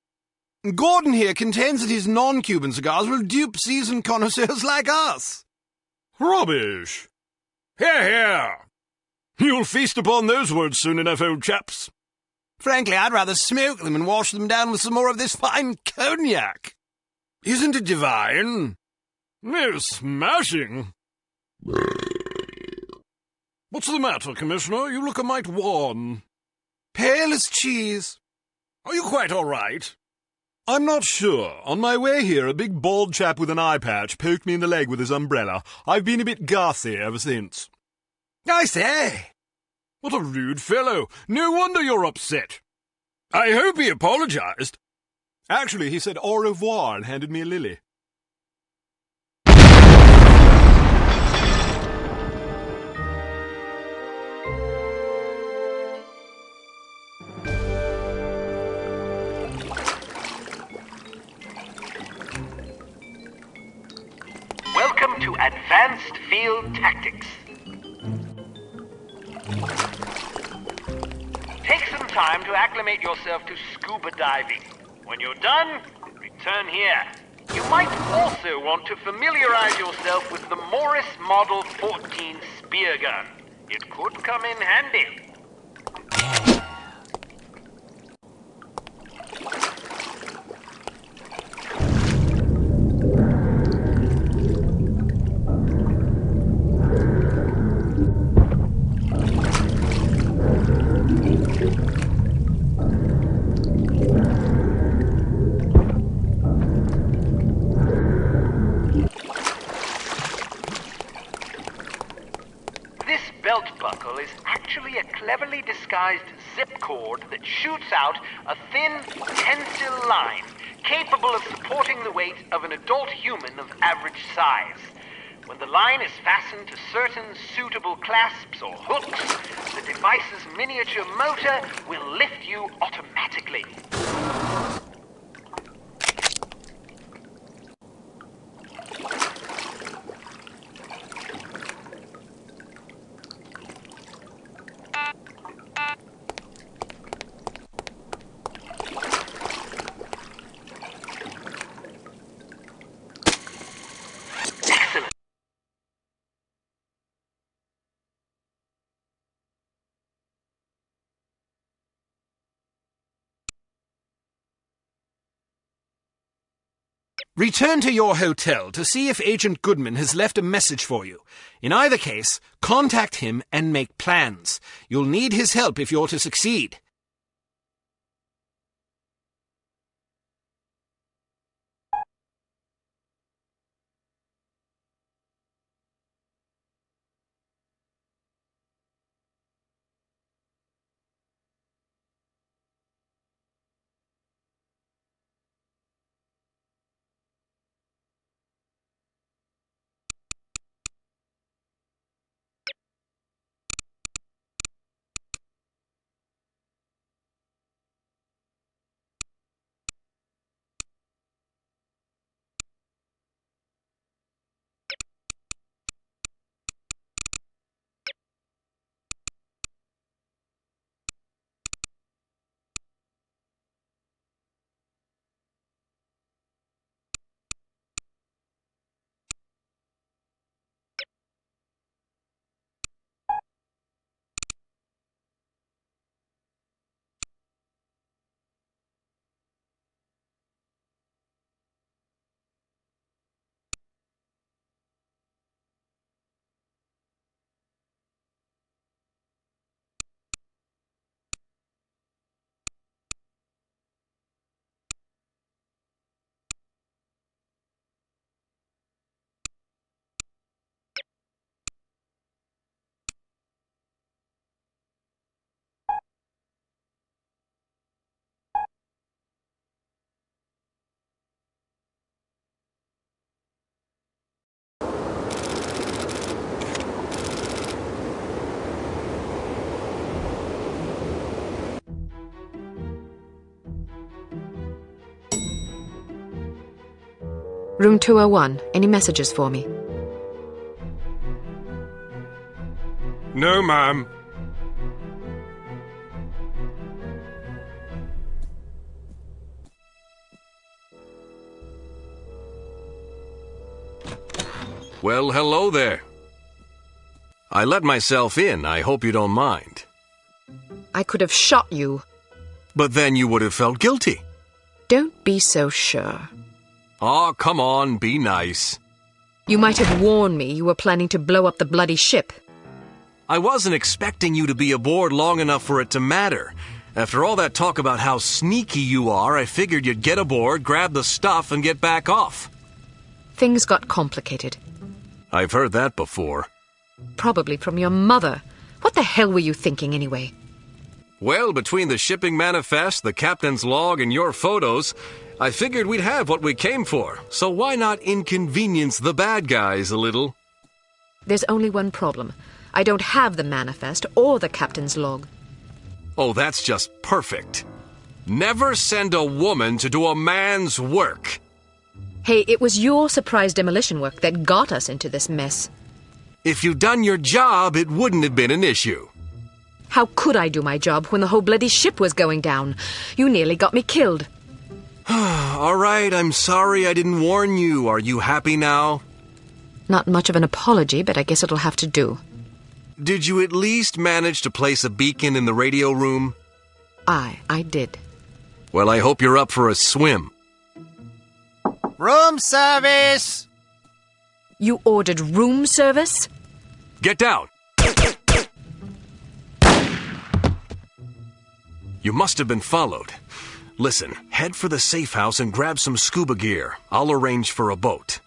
Gordon here contends that his non-Cuban cigars will dupe seasoned connoisseurs like us. Rubbish. Hear, hear. You'll feast upon those words soon enough, old chaps. Frankly, I'd rather smoke them and wash them down with some more of this fine cognac. Isn't it divine? No, smashing. What's the matter, Commissioner? You look a mite worn. Pale as cheese. Are you quite all right? I'm not sure. On my way here, a big bald chap with an eye patch poked me in the leg with his umbrella. I've been a bit gassy ever since. I say! What a rude fellow. No wonder you're upset. I hope he apologized. Actually, he said au revoir and handed me a lily. Welcome to Advanced Field Tactics. Take some time to acclimate yourself to scuba diving. When you're done, return here. You might also want to familiarize yourself with the Morris Model 14 spear gun. It could come in handy. Cleverly disguised zip cord that shoots out a thin, tensile line capable of supporting the weight of an adult human of average size. When the line is fastened to certain suitable clasps or hooks, the device's miniature motor will lift you automatically. Return to your hotel to see if Agent Goodman has left a message for you. In either case, contact him and make plans. You'll need his help if you're to succeed. Room 201. Any messages for me? No, ma'am. Well, hello there. I let myself in. I hope you don't mind. I could have shot you. But then you would have felt guilty. Don't be so sure. Aw, come on, be nice. You might have warned me you were planning to blow up the bloody ship. I wasn't expecting you to be aboard long enough for it to matter. After all that talk about how sneaky you are, I figured you'd get aboard, grab the stuff, and get back off. Things got complicated. I've heard that before. Probably from your mother. What the hell were you thinking, anyway? Well, between the shipping manifest, the captain's log, and your photos, I figured we'd have what we came for. So why not inconvenience the bad guys a little? There's only one problem. I don't have the manifest or the captain's log. Oh, that's just perfect. Never send a woman to do a man's work. Hey, it was your surprise demolition work that got us into this mess. If you'd done your job, it wouldn't have been an issue. How could I do my job when the whole bloody ship was going down? You nearly got me killed. All right, I'm sorry I didn't warn you. Are you happy now? Not much of an apology, but I guess it'll have to do. Did you at least manage to place a beacon in the radio room? I did. Well, I hope you're up for a swim. Room service! You ordered room service? Get down! You must have been followed. Listen, head for the safe house and grab some scuba gear. I'll arrange for a boat.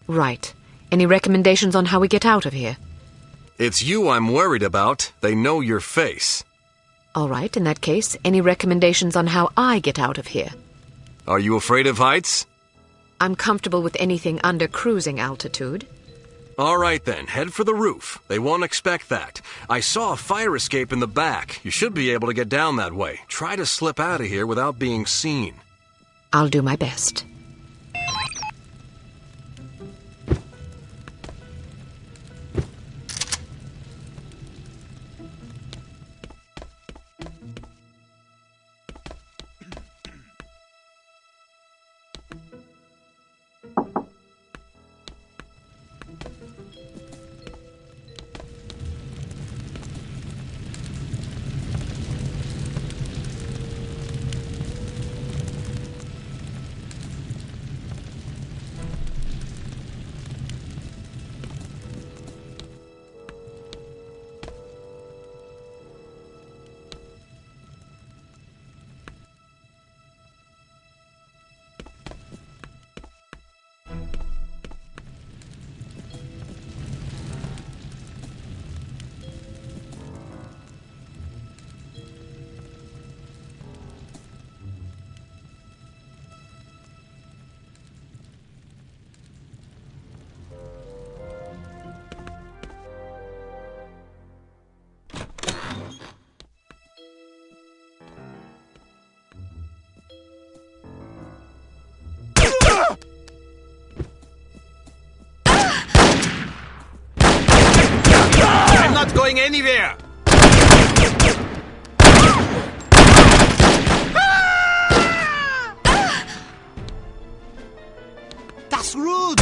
Right. Any recommendations on how we get out of here? It's you I'm worried about. They know your face. All right, in that case, any recommendations on how I get out of here? Are you afraid of heights? I'm comfortable with anything under cruising altitude. All right then, head for the roof. They won't expect that. I saw a fire escape in the back. You should be able to get down that way. Try to slip out of here without being seen. I'll do my best. I'm not going anywhere! That's rude!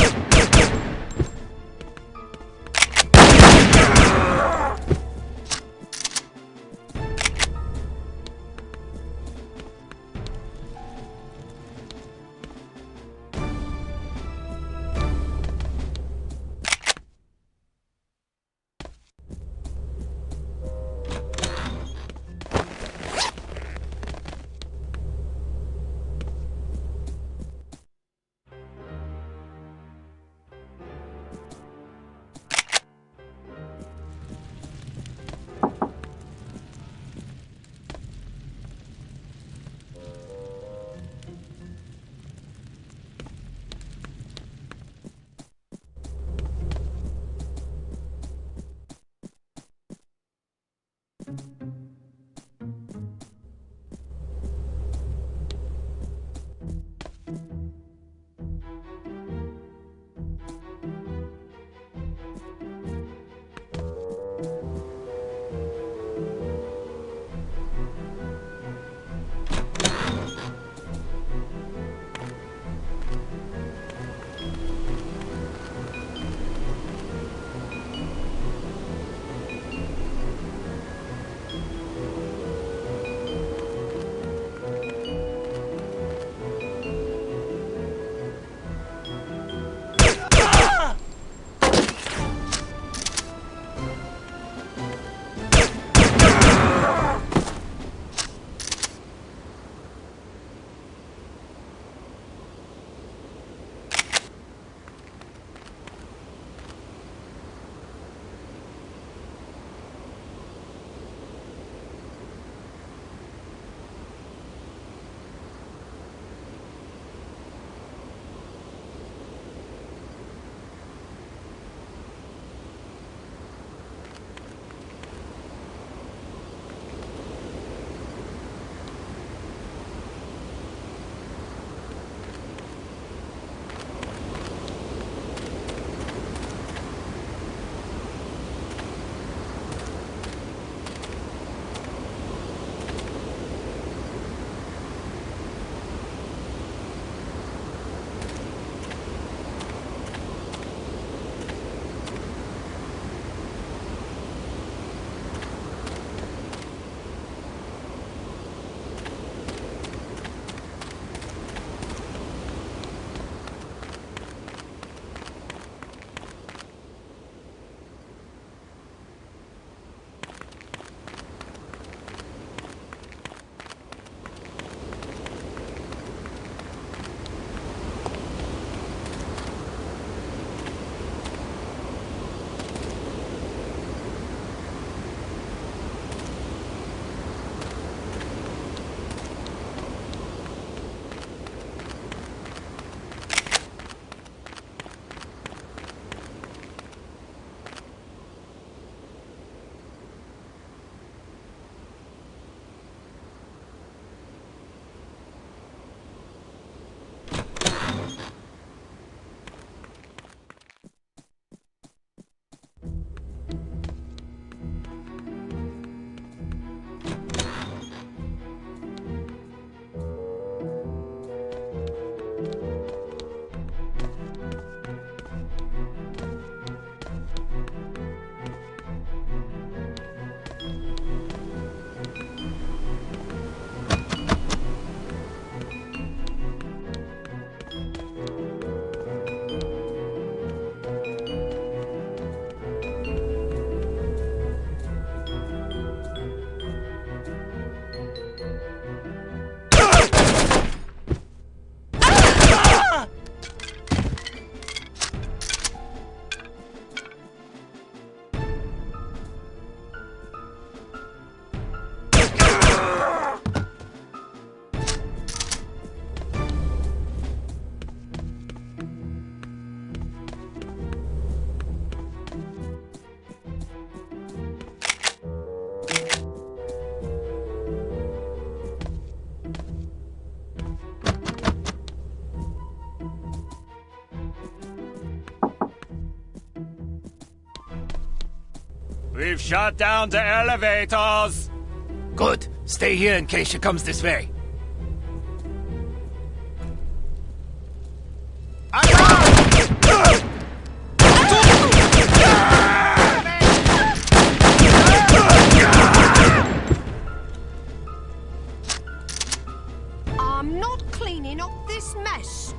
We've shut down the elevators! Good. Stay here in case she comes this way. I'm not cleaning up this mess.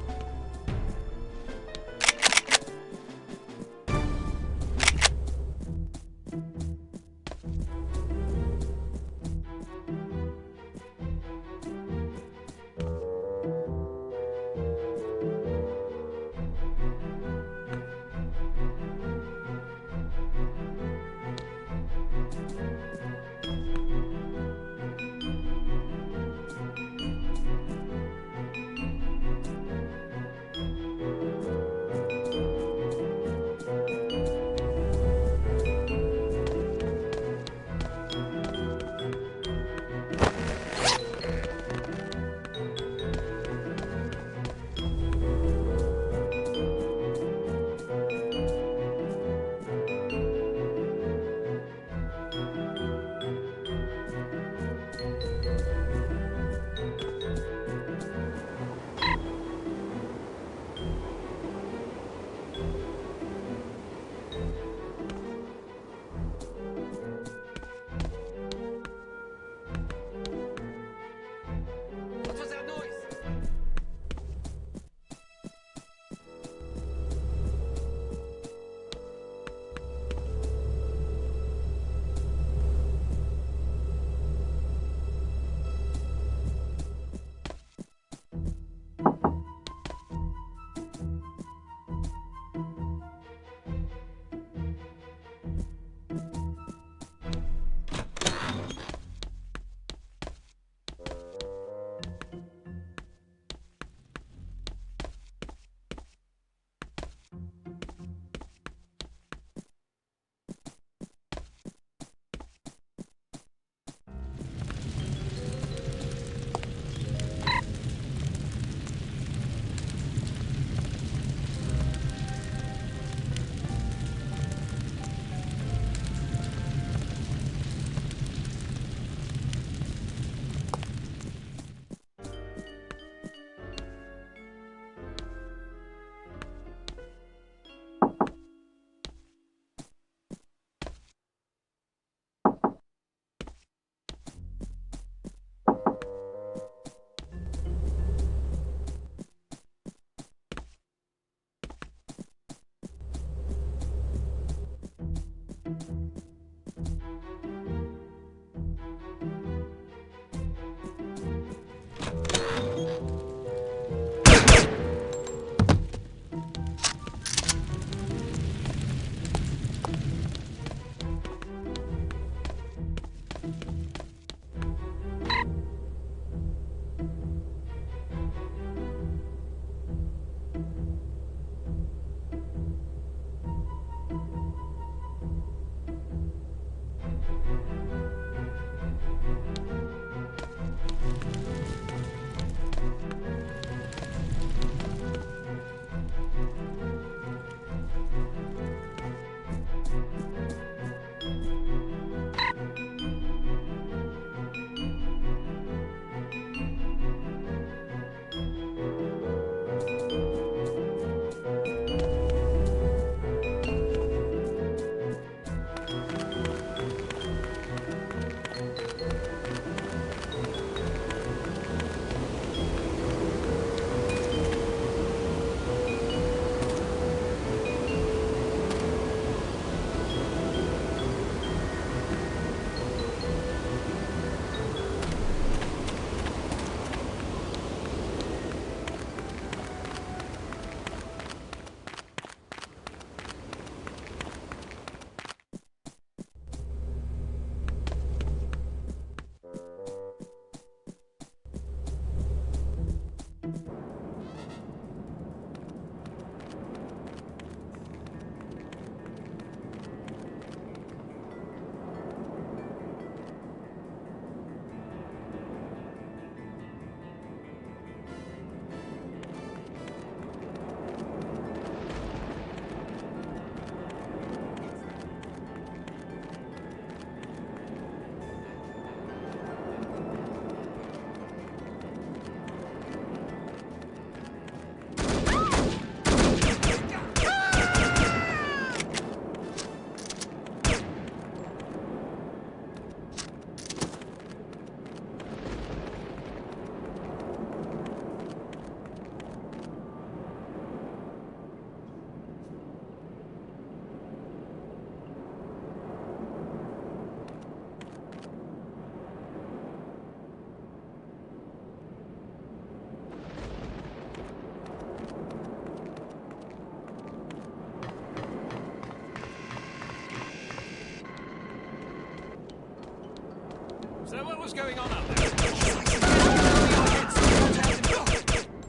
was going on out there?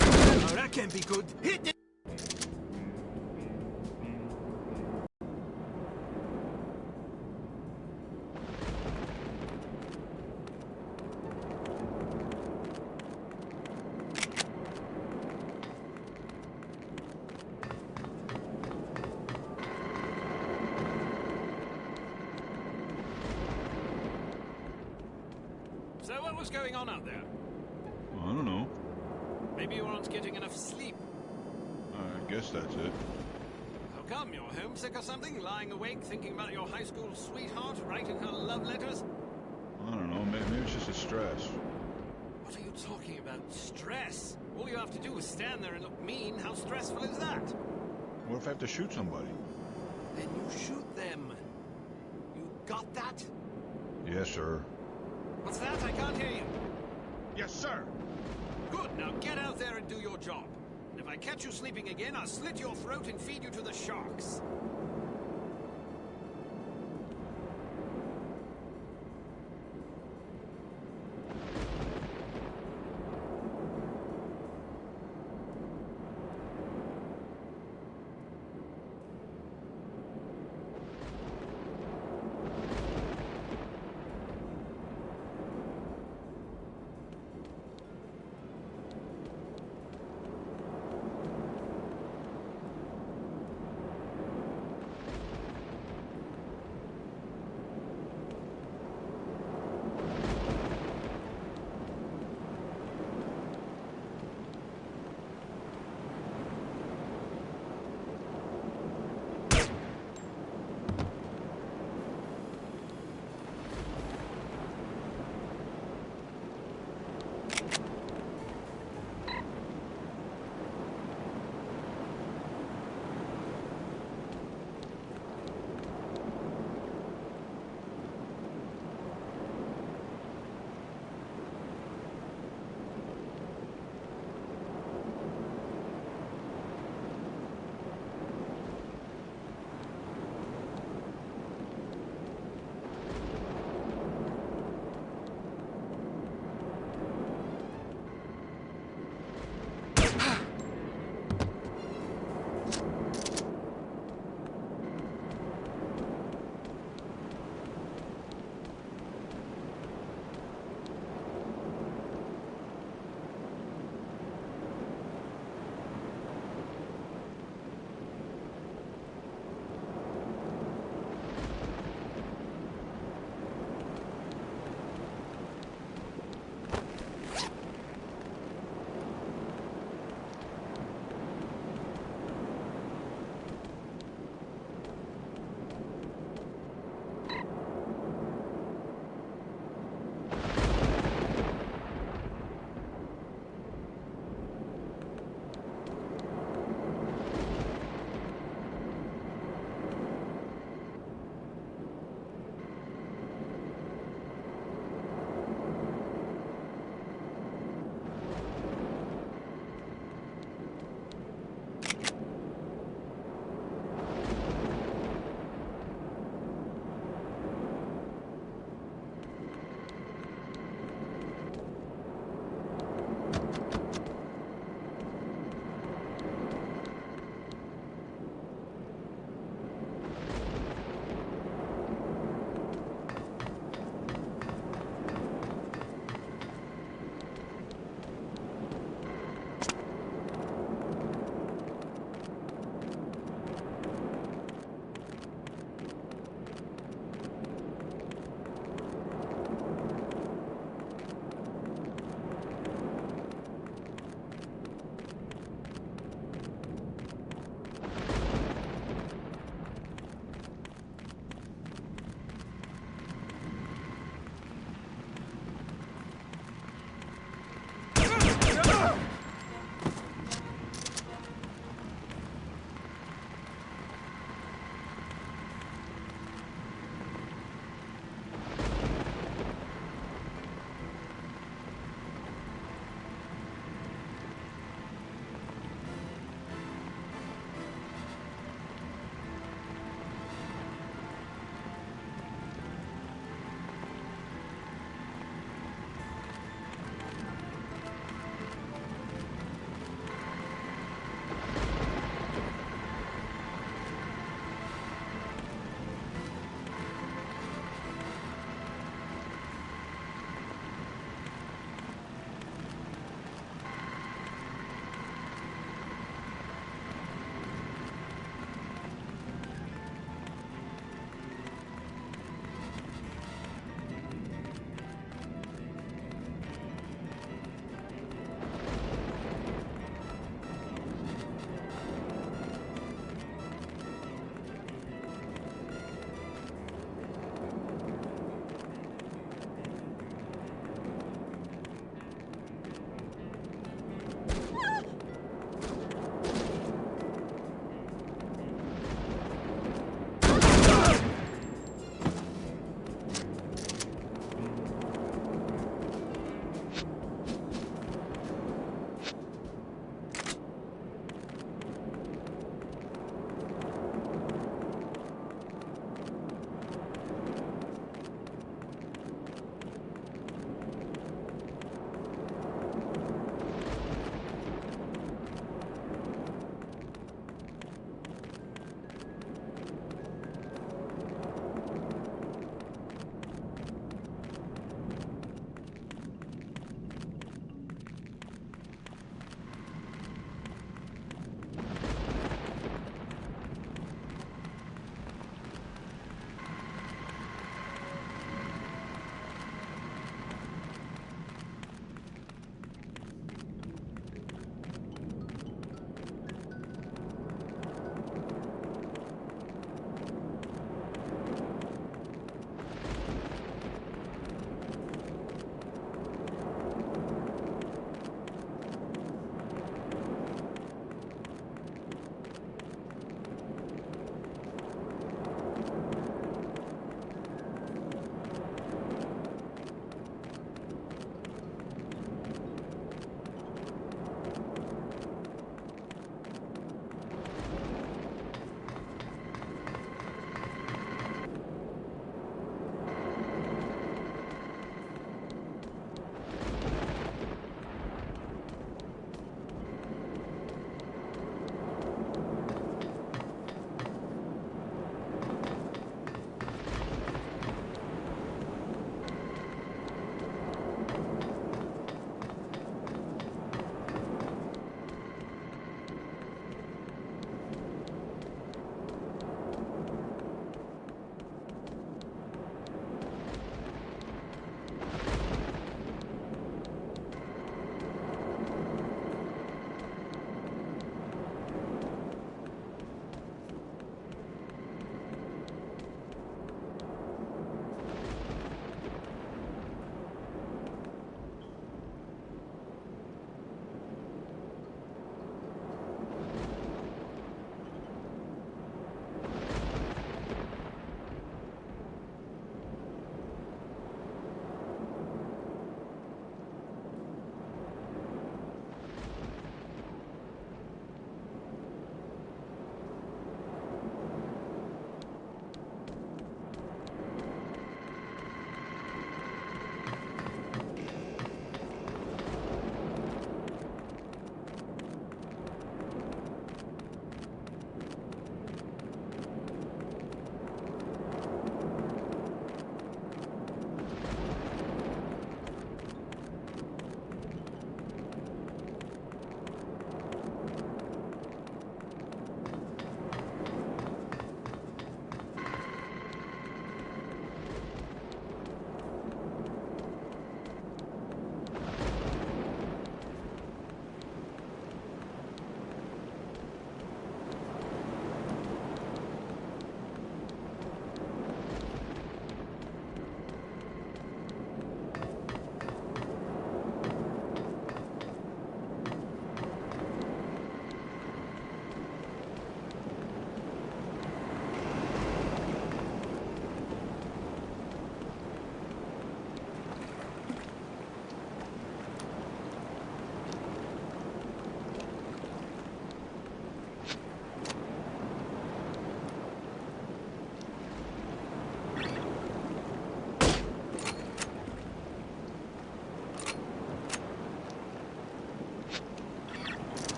Oh, that can't be good. Hit it! So what was going on out there? Well, I don't know. Maybe you weren't getting enough sleep. I guess that's it. How come? You're homesick or something? Lying awake thinking about your high school sweetheart, writing her love letters? I don't know. Maybe it's just a stress. What are you talking about? Stress? All you have to do is stand there and look mean. How stressful is that? What if I have to shoot somebody? Then you shoot them. You got that? Yes, sir. What's that? I can't hear you. Yes, sir. Good. Now get out there and do your job. And if I catch you sleeping again, I'll slit your throat and feed you to the sharks.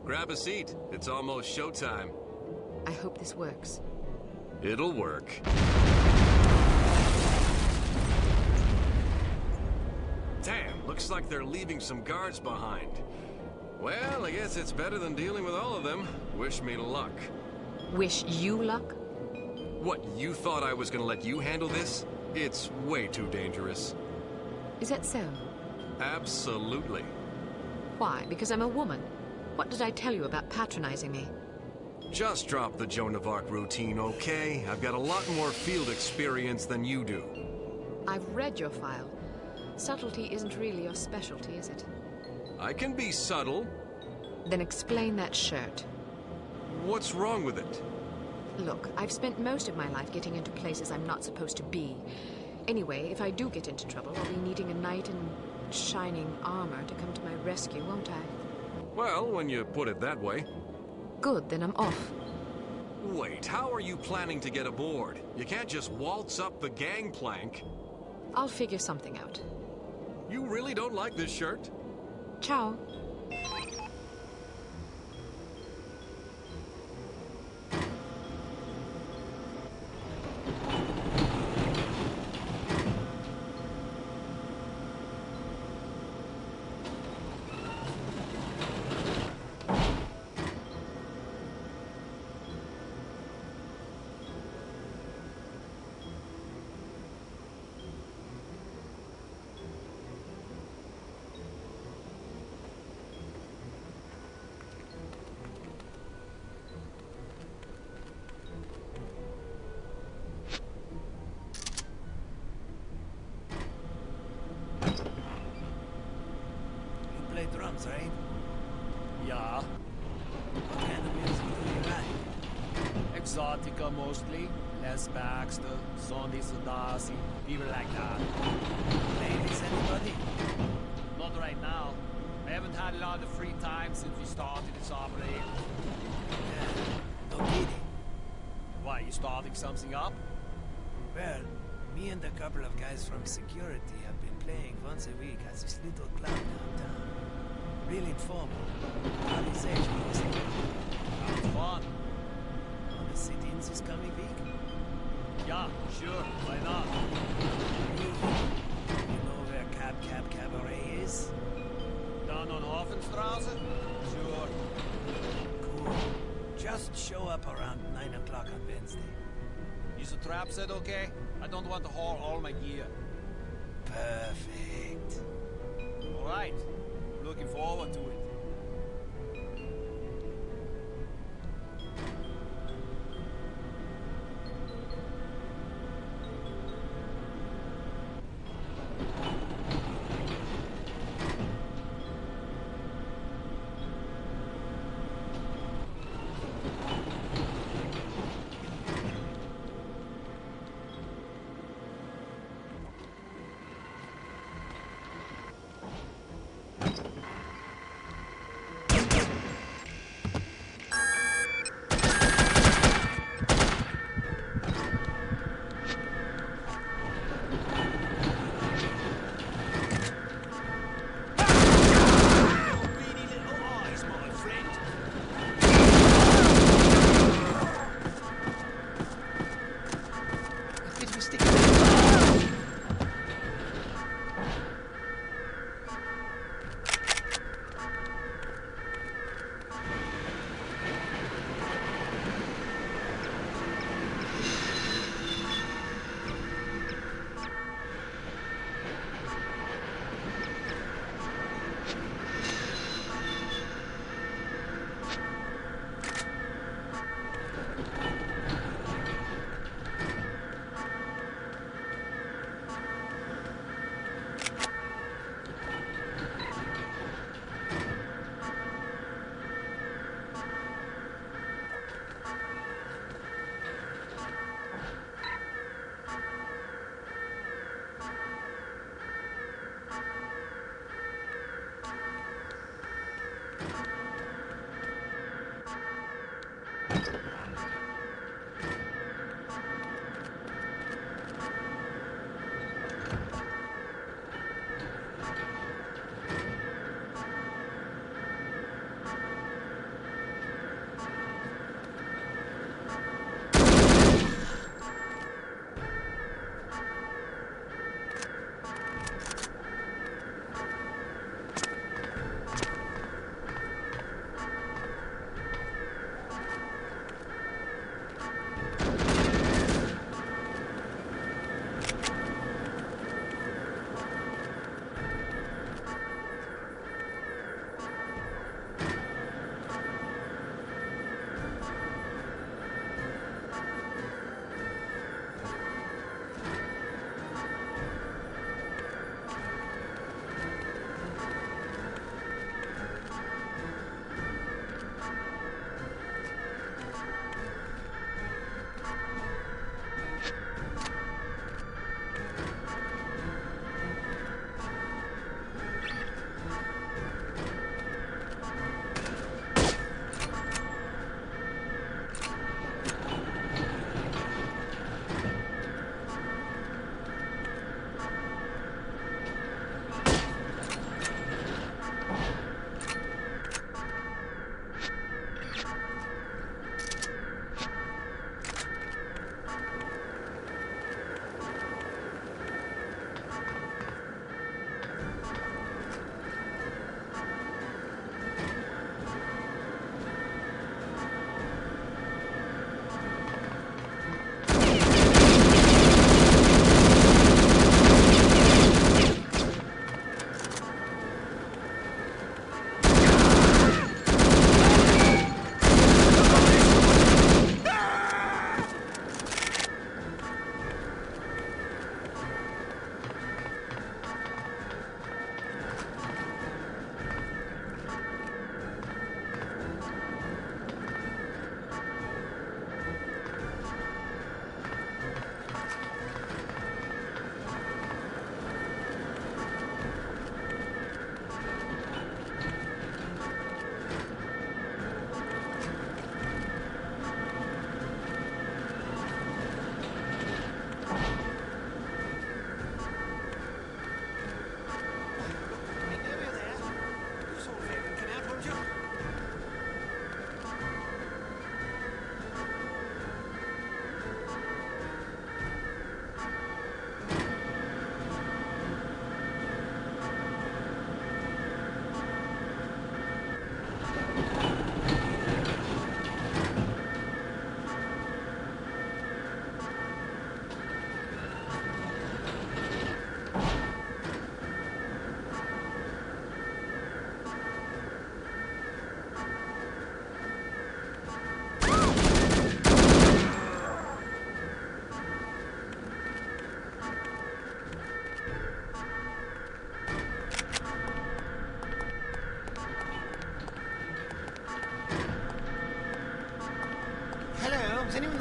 Grab a seat. It's almost showtime. I hope this works. It'll work. Damn, looks like they're leaving some guards behind. Well, I guess it's better than dealing with all of them. Wish me luck. Wish you luck? What, you thought I was gonna let you handle this? It's way too dangerous. Is that so? Absolutely. Why? Because I'm a woman? What did I tell you about patronizing me? Just drop the Joan of Arc routine, okay? I've got a lot more field experience than you do. I've read your file. Subtlety isn't really your specialty, is it? I can be subtle. Then explain that shirt. What's wrong with it? Look, I've spent most of my life getting into places I'm not supposed to be. Anyway, if I do get into trouble, I'll be needing a knight in shining armor to come to my rescue, won't I? Well, when you put it that way. Good, then I'm off. Wait, how are you planning to get aboard? You can't just waltz up the gangplank. I'll figure something out. You really don't like this shirt? Ciao. Drums, right? Yeah. What kind of music do you like? Exotica mostly. Les Baxter, Zondi Sadasi, people like that. Ladies, anybody? Not right now. I haven't had a lot of free time since we started this operative. Yeah, no kidding. Why, you starting something up? Well, me and a couple of guys from security have been playing once a week at this little club downtown. Real informal. Conversation mostly. Sounds fun. Wanna sit in this coming week? Yeah, sure. Why not? You know where Cabaret is? Down on Hoffenstrasse? Sure. Cool. Just show up around 9 o'clock on Wednesday. Is the trap set okay? I don't want to haul all my gear. Perfect. All right. Looking forward to it.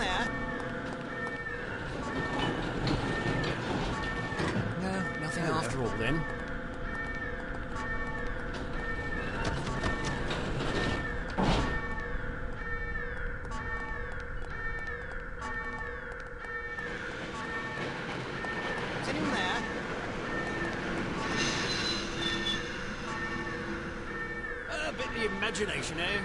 there? No, nothing after all then. Is anyone there? A bit of imagination, eh?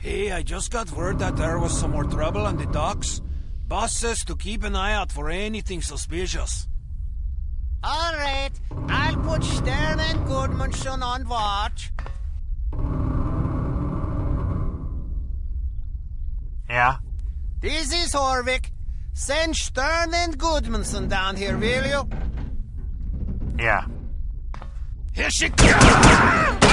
Hey, I just got word that there was some more trouble on the docks. Boss says to keep an eye out for anything suspicious. All right, I'll put Stern and Goodmanson on watch. Yeah? This is Horvik. Send Stern and Goodmanson down here, will you? Yeah. Here she comes!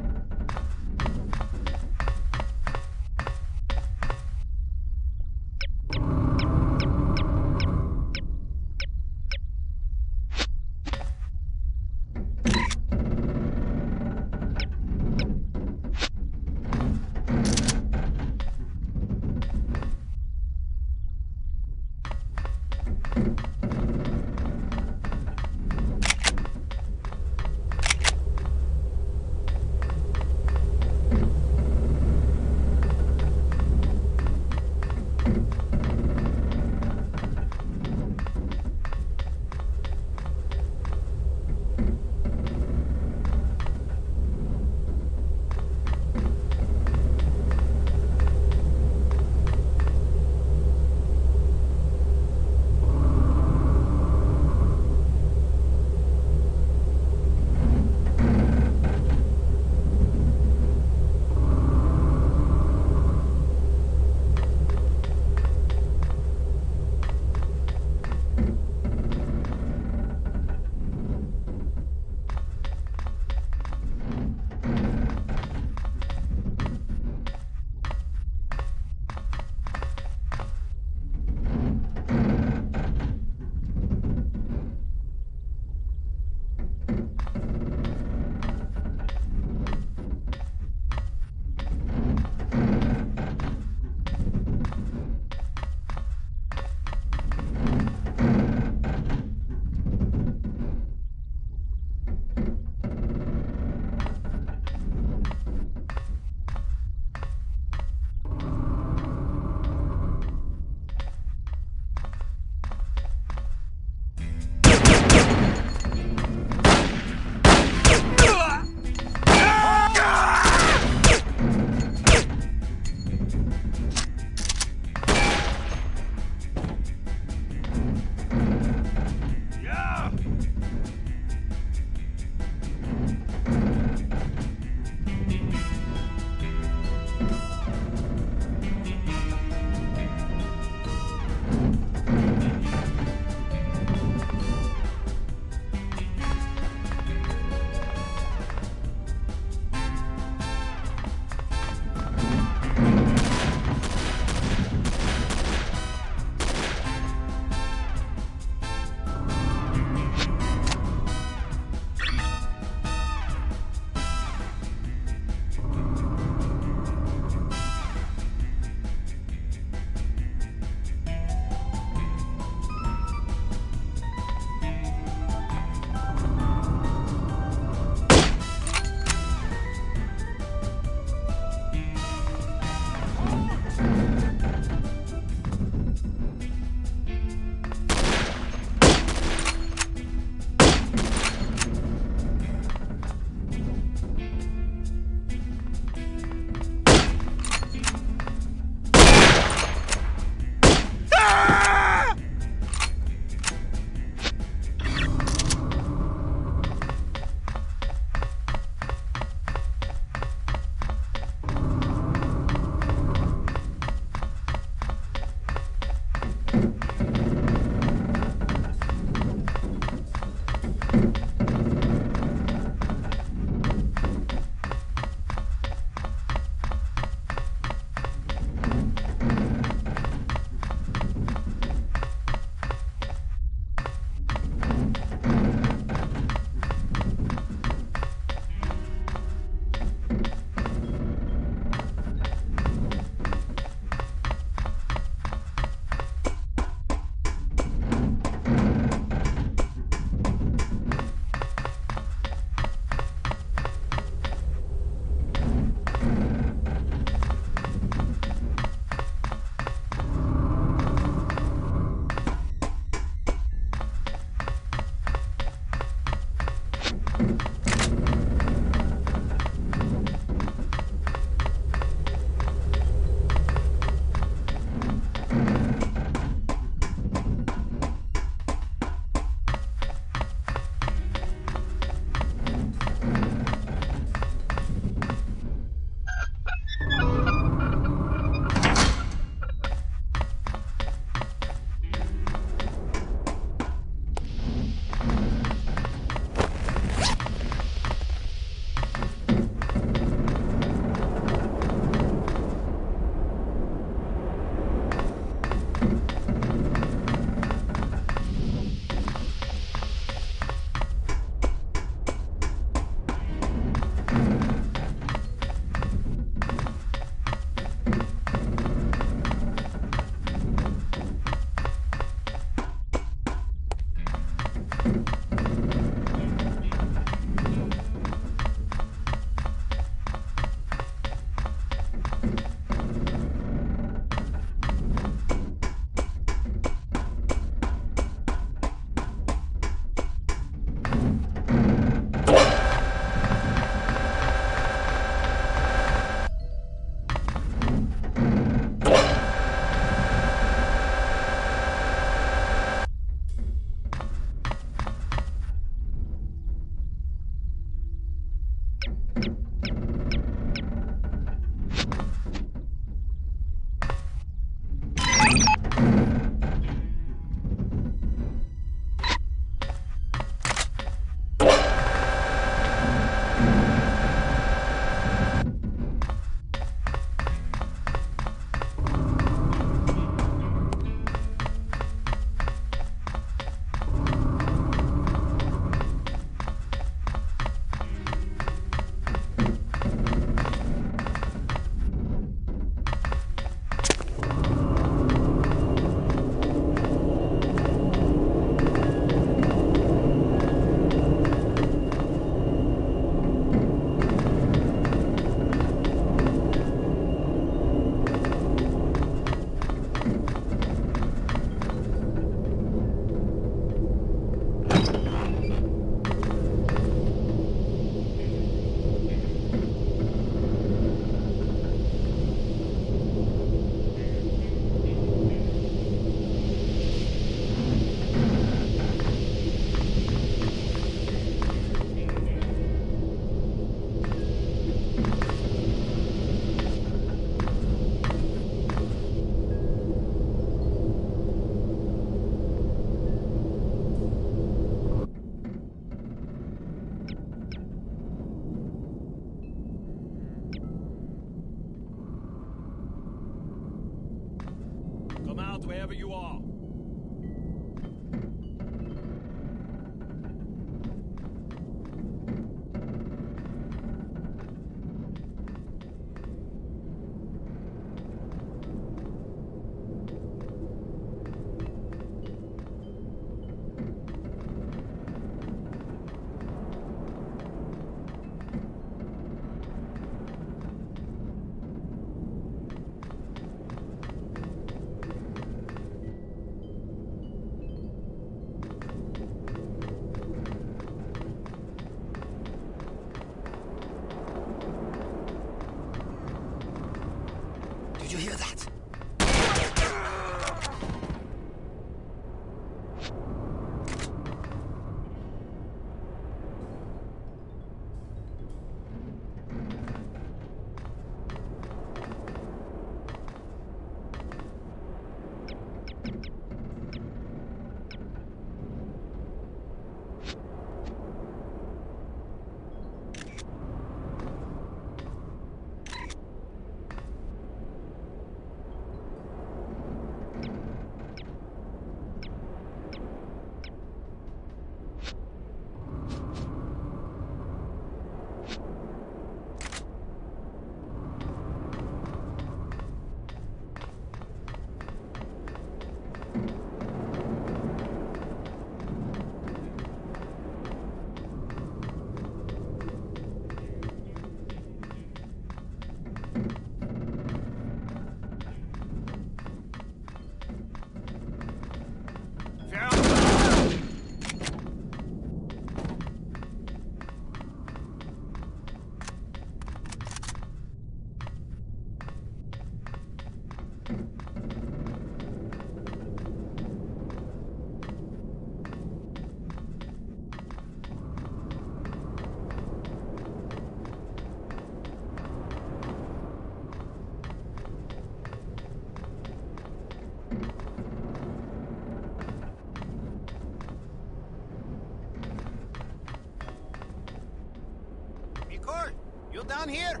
You down here?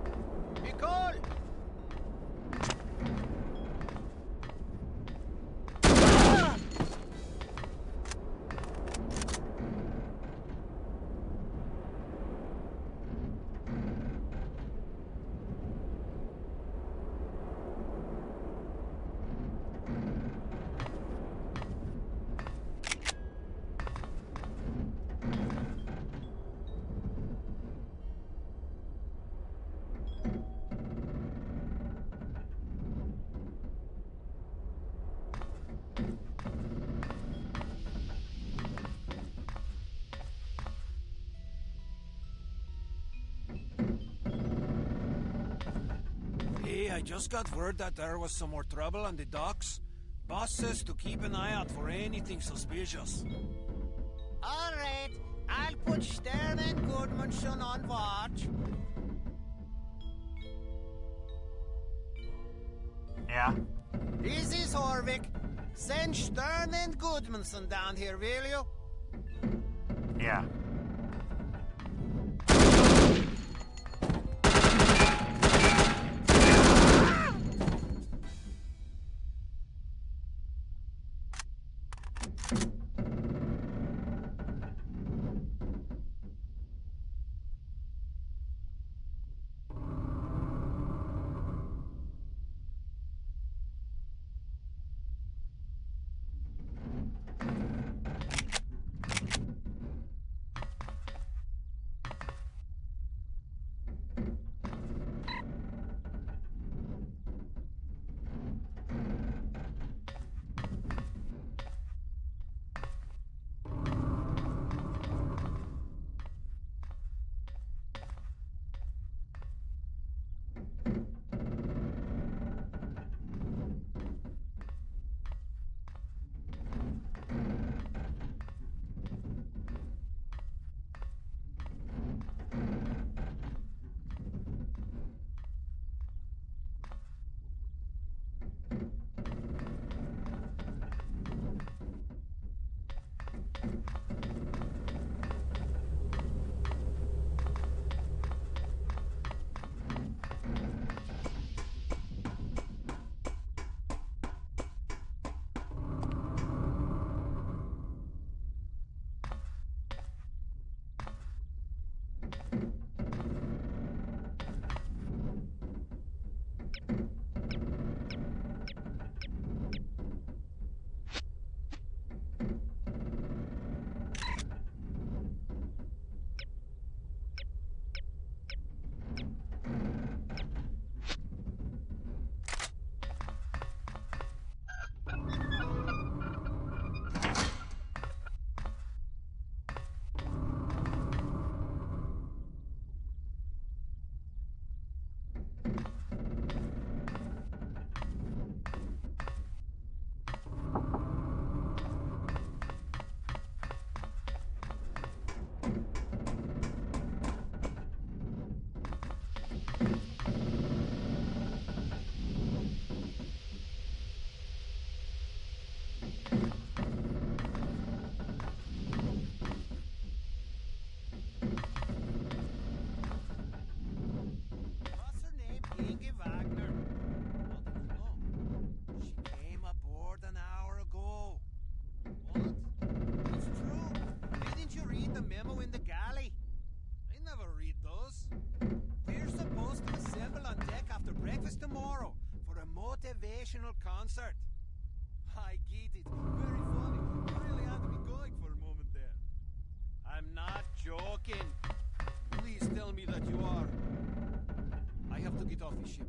Be cool! Hey, I just got word that there was some more trouble on the docks. Boss says to keep an eye out for anything suspicious. All right, I'll put Stern and Goodmanson on watch. Yeah? This is Horvik. Send Stern and Goodmanson down here, will you? Yeah. Concert. I get it. Very funny. You really had to be going for a moment there. I'm not joking. Please tell me that you are. I have to get off the ship.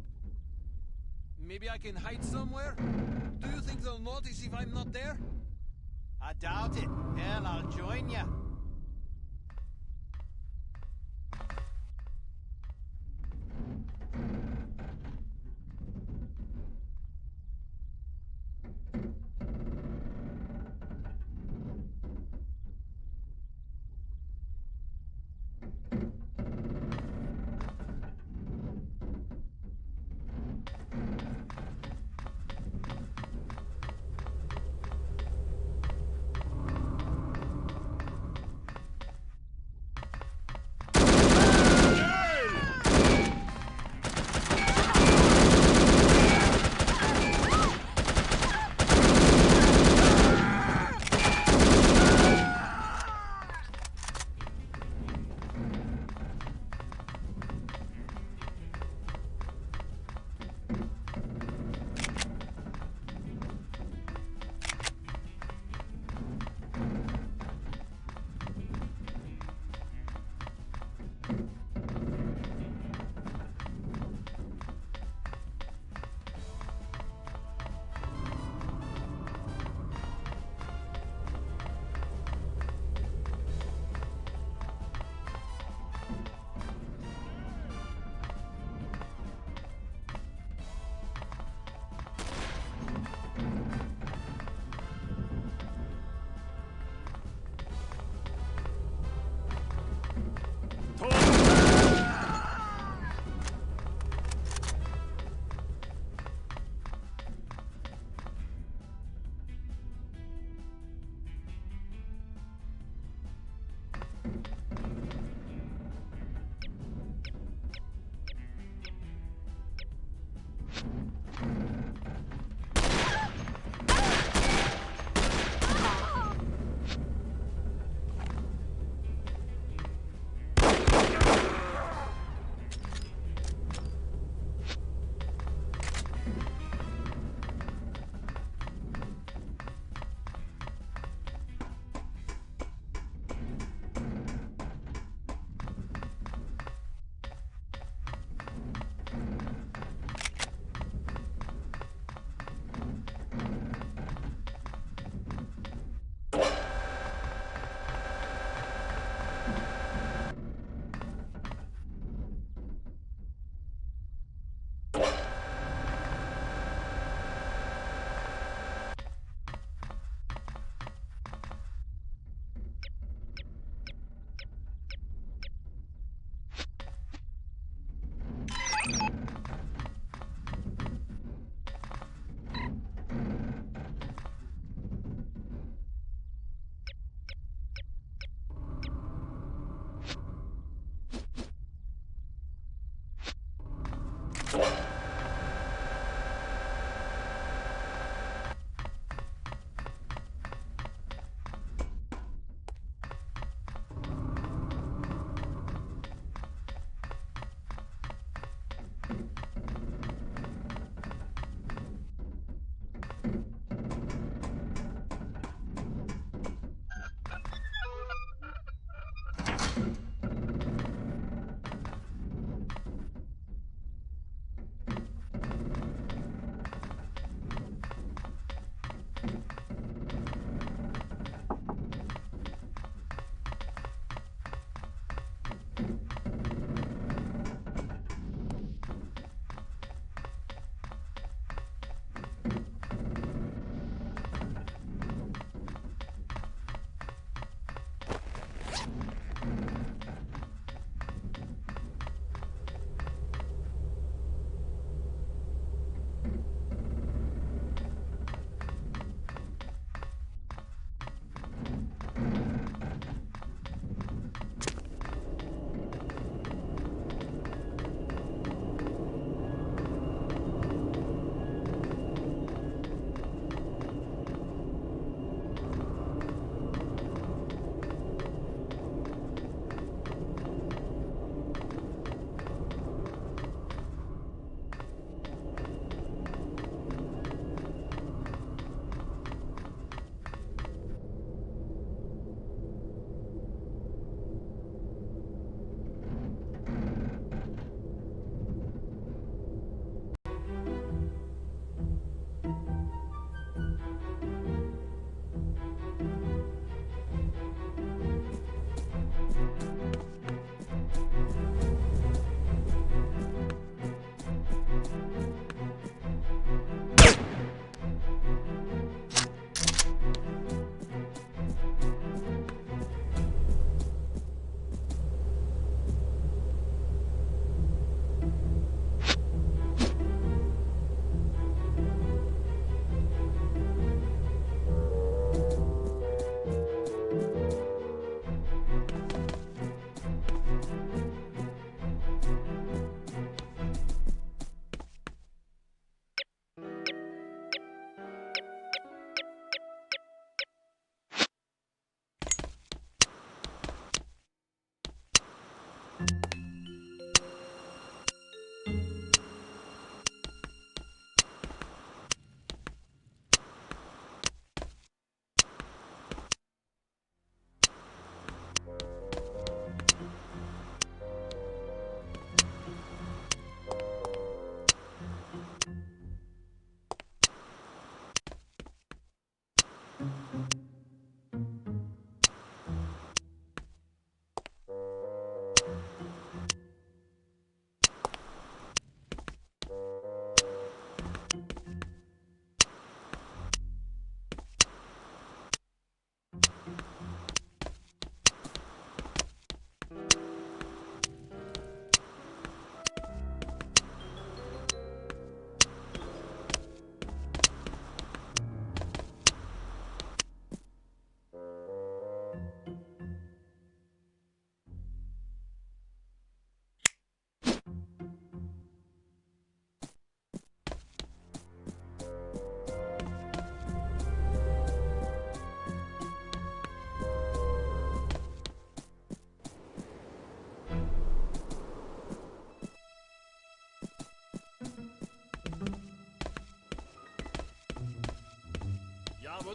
Maybe I can hide somewhere? Do you think they'll notice if I'm not there? I doubt it. Hell, I'll join ya.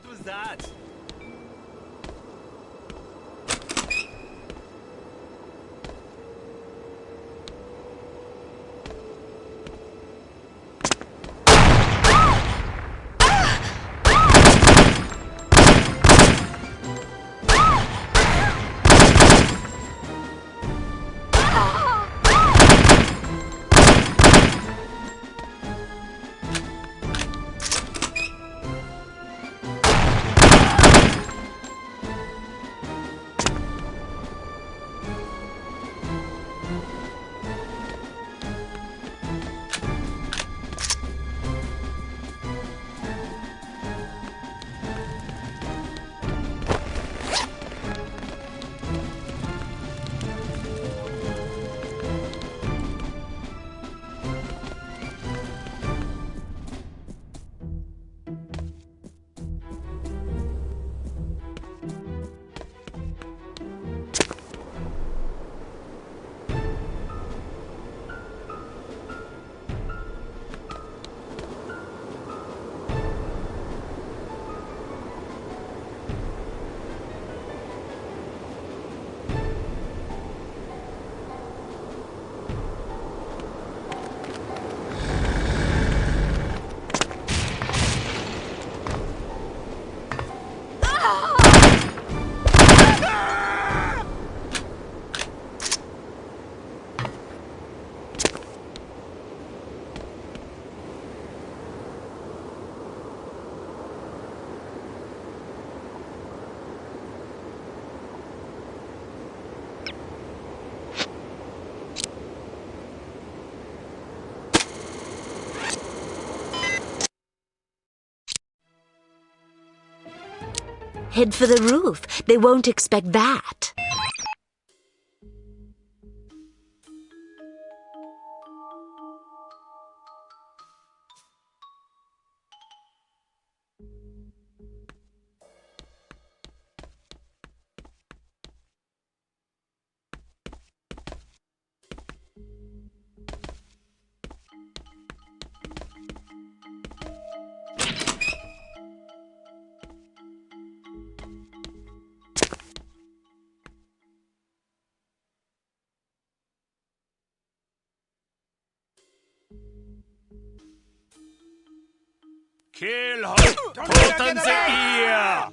What was that? Head for the roof. They won't expect that. Kill her! Put in the ear!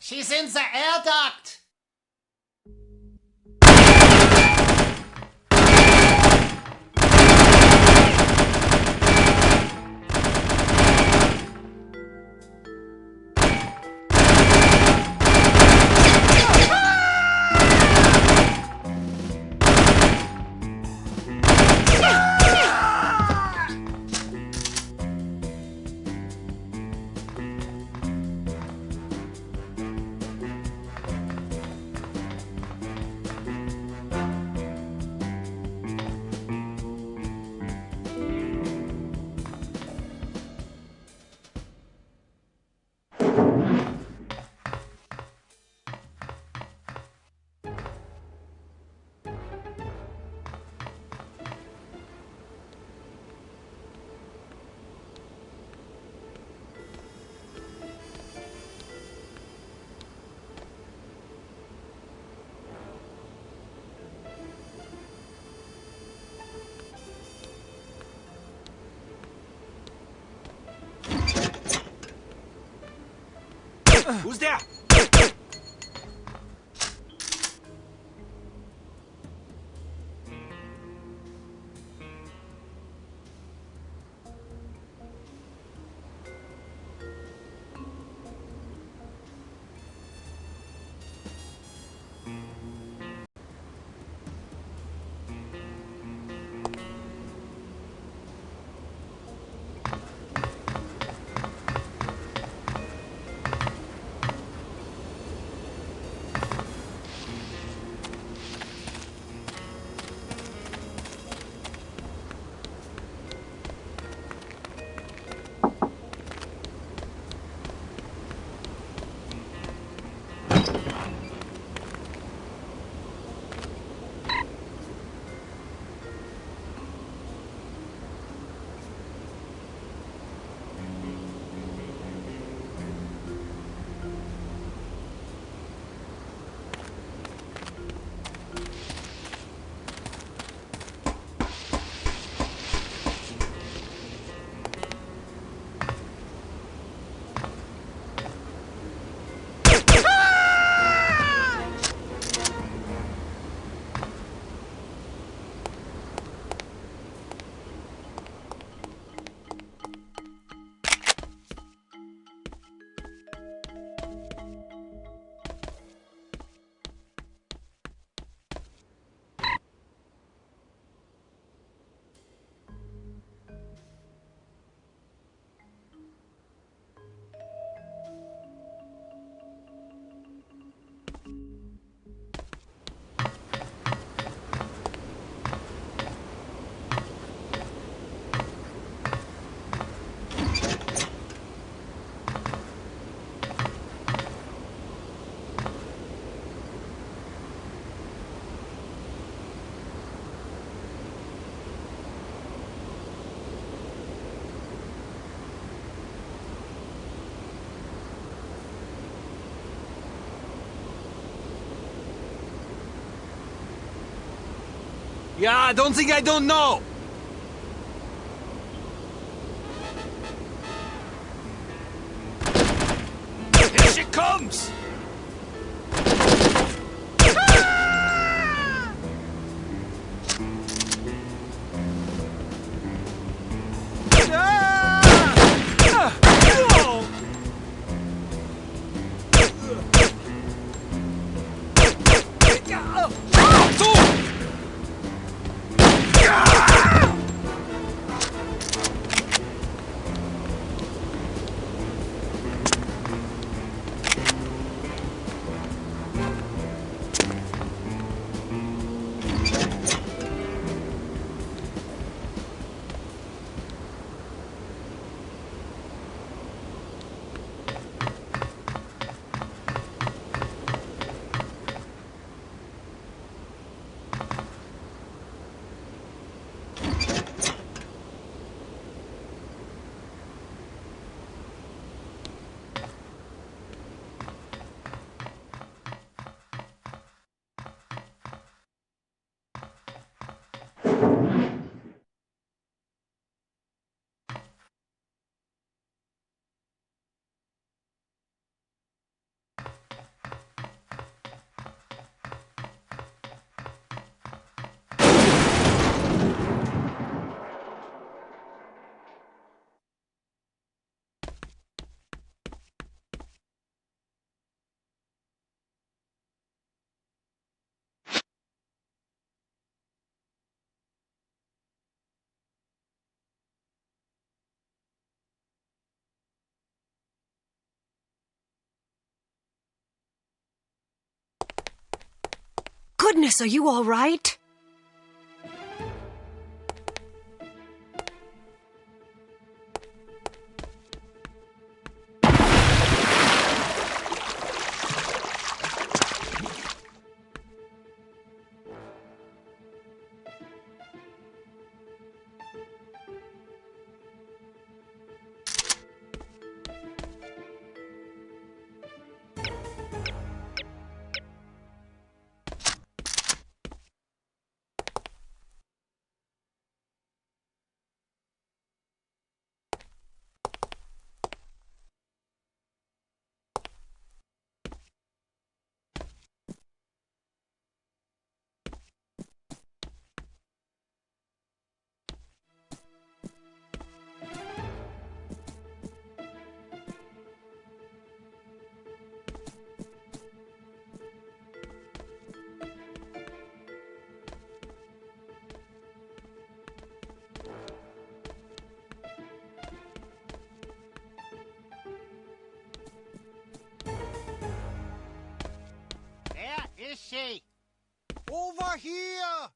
She's in the air duct! Who's there? Yeah, I don't think I don't know. Here she comes! goodness, are you all right? Where is she? Over here!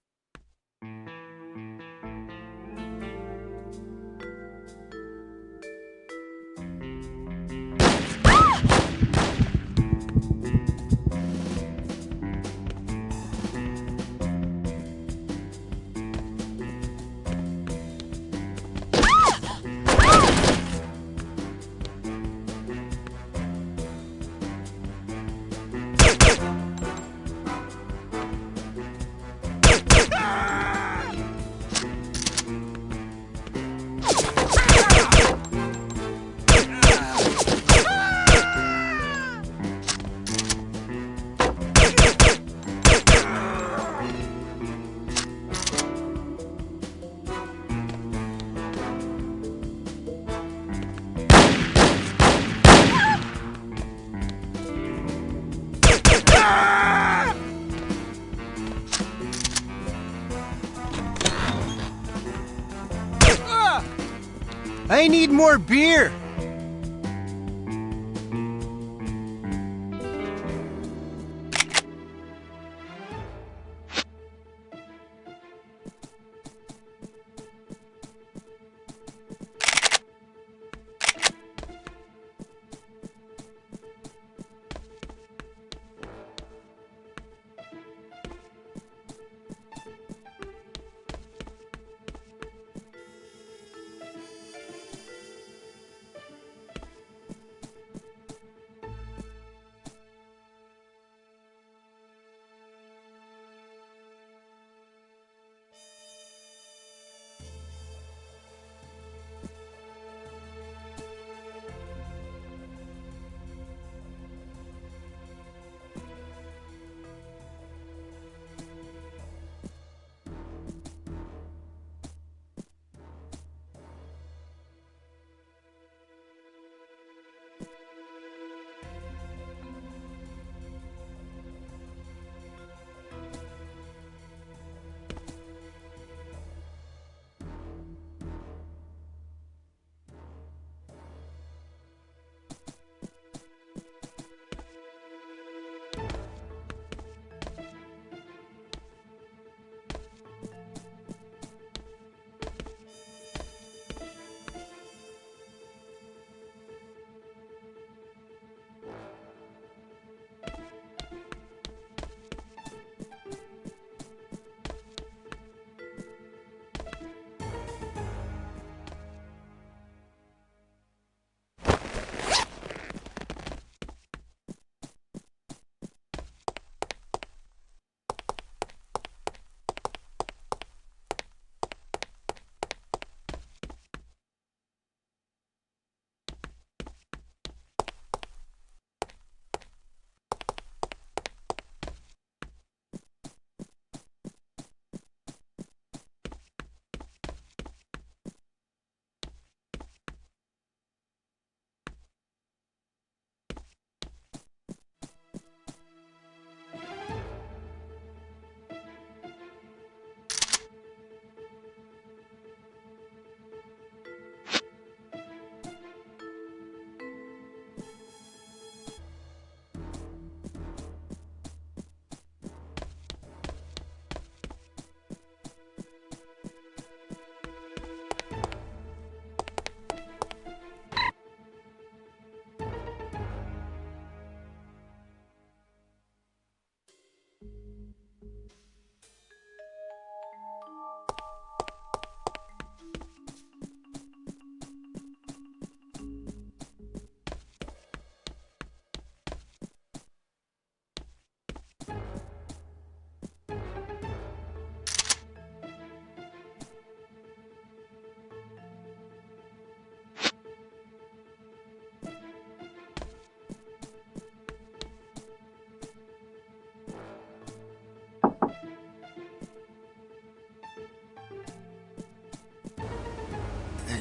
I need more beer!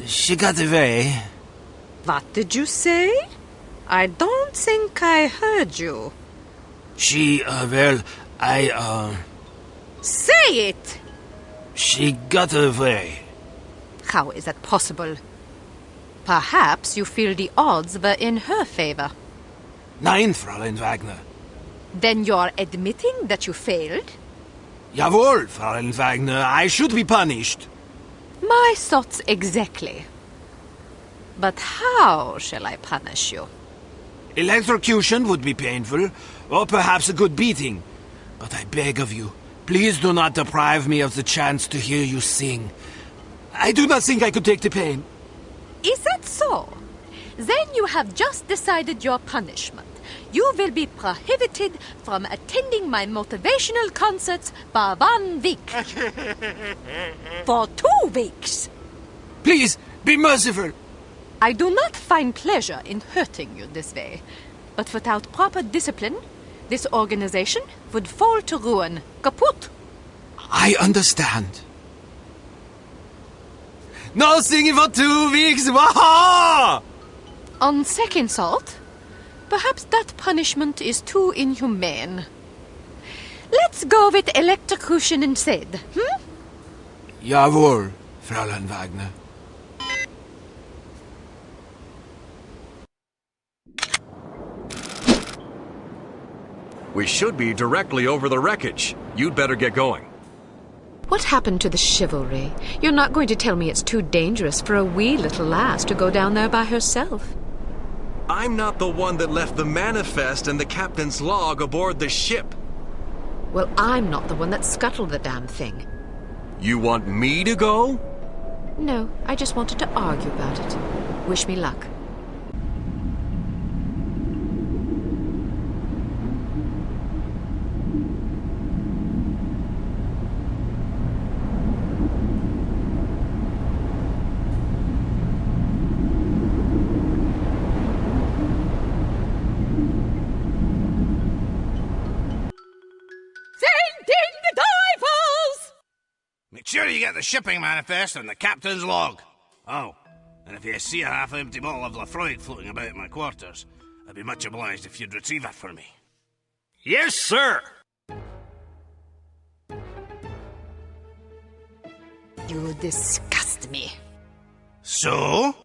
She got away. What did you say? I don't think I heard you. She, Say it! She got away. How is that possible? Perhaps you feel the odds were in her favor. Nein, Fräulein Wagner. Then you're admitting that you failed? Jawohl, Fräulein Wagner. I should be punished. My thoughts exactly. But how shall I punish you? Electrocution would be painful, or perhaps a good beating. But I beg of you, please do not deprive me of the chance to hear you sing. I do not think I could take the pain. Is that so? Then you have just decided your punishment. You will be prohibited from attending my motivational concerts for 1 week. For 2 weeks. Please, be merciful. I do not find pleasure in hurting you this way. But without proper discipline, this organization would fall to ruin. Kaput! I understand. No singing for 2 weeks! Waha! On second thought, perhaps that punishment is too inhumane. Let's go with electrocution instead, Jawohl, Fräulein Wagner. We should be directly over the wreckage. You'd better get going. What happened to the chivalry? You're not going to tell me it's too dangerous for a wee little lass to go down there by herself. I'm not the one that left the manifest and the captain's log aboard the ship. Well, I'm not the one that scuttled the damn thing. You want me to go? No, I just wanted to argue about it. Wish me luck. Make sure you get the shipping manifest and the captain's log. Oh, and if you see a half-empty bottle of Lafroig floating about in my quarters, I'd be much obliged if you'd retrieve it for me. Yes, sir! You disgust me. So?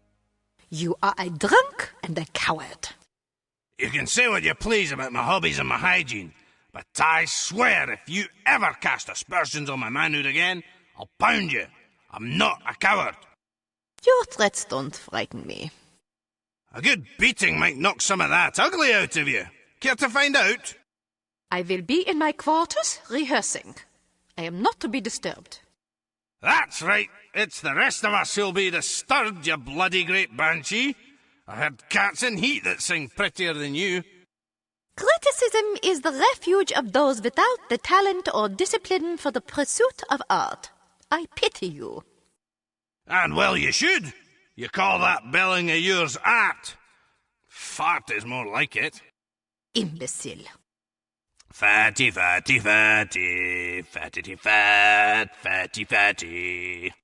You are a drunk and a coward. You can say what you please about my hobbies and my hygiene, but I swear if you ever cast aspersions on my manhood again, I'll pound you. I'm not a coward. Your threats don't frighten me. A good beating might knock some of that ugly out of you. Care to find out? I will be in my quarters rehearsing. I am not to be disturbed. That's right. It's the rest of us who'll be disturbed, you bloody great banshee. I heard cats in heat that sing prettier than you. Criticism is the refuge of those without the talent or discipline for the pursuit of art. I pity you. And well you should. You call that belling of yours art. Fart is more like it. Imbecile. Fatty, fatty, fatty, fatty, fat, fatty, fatty.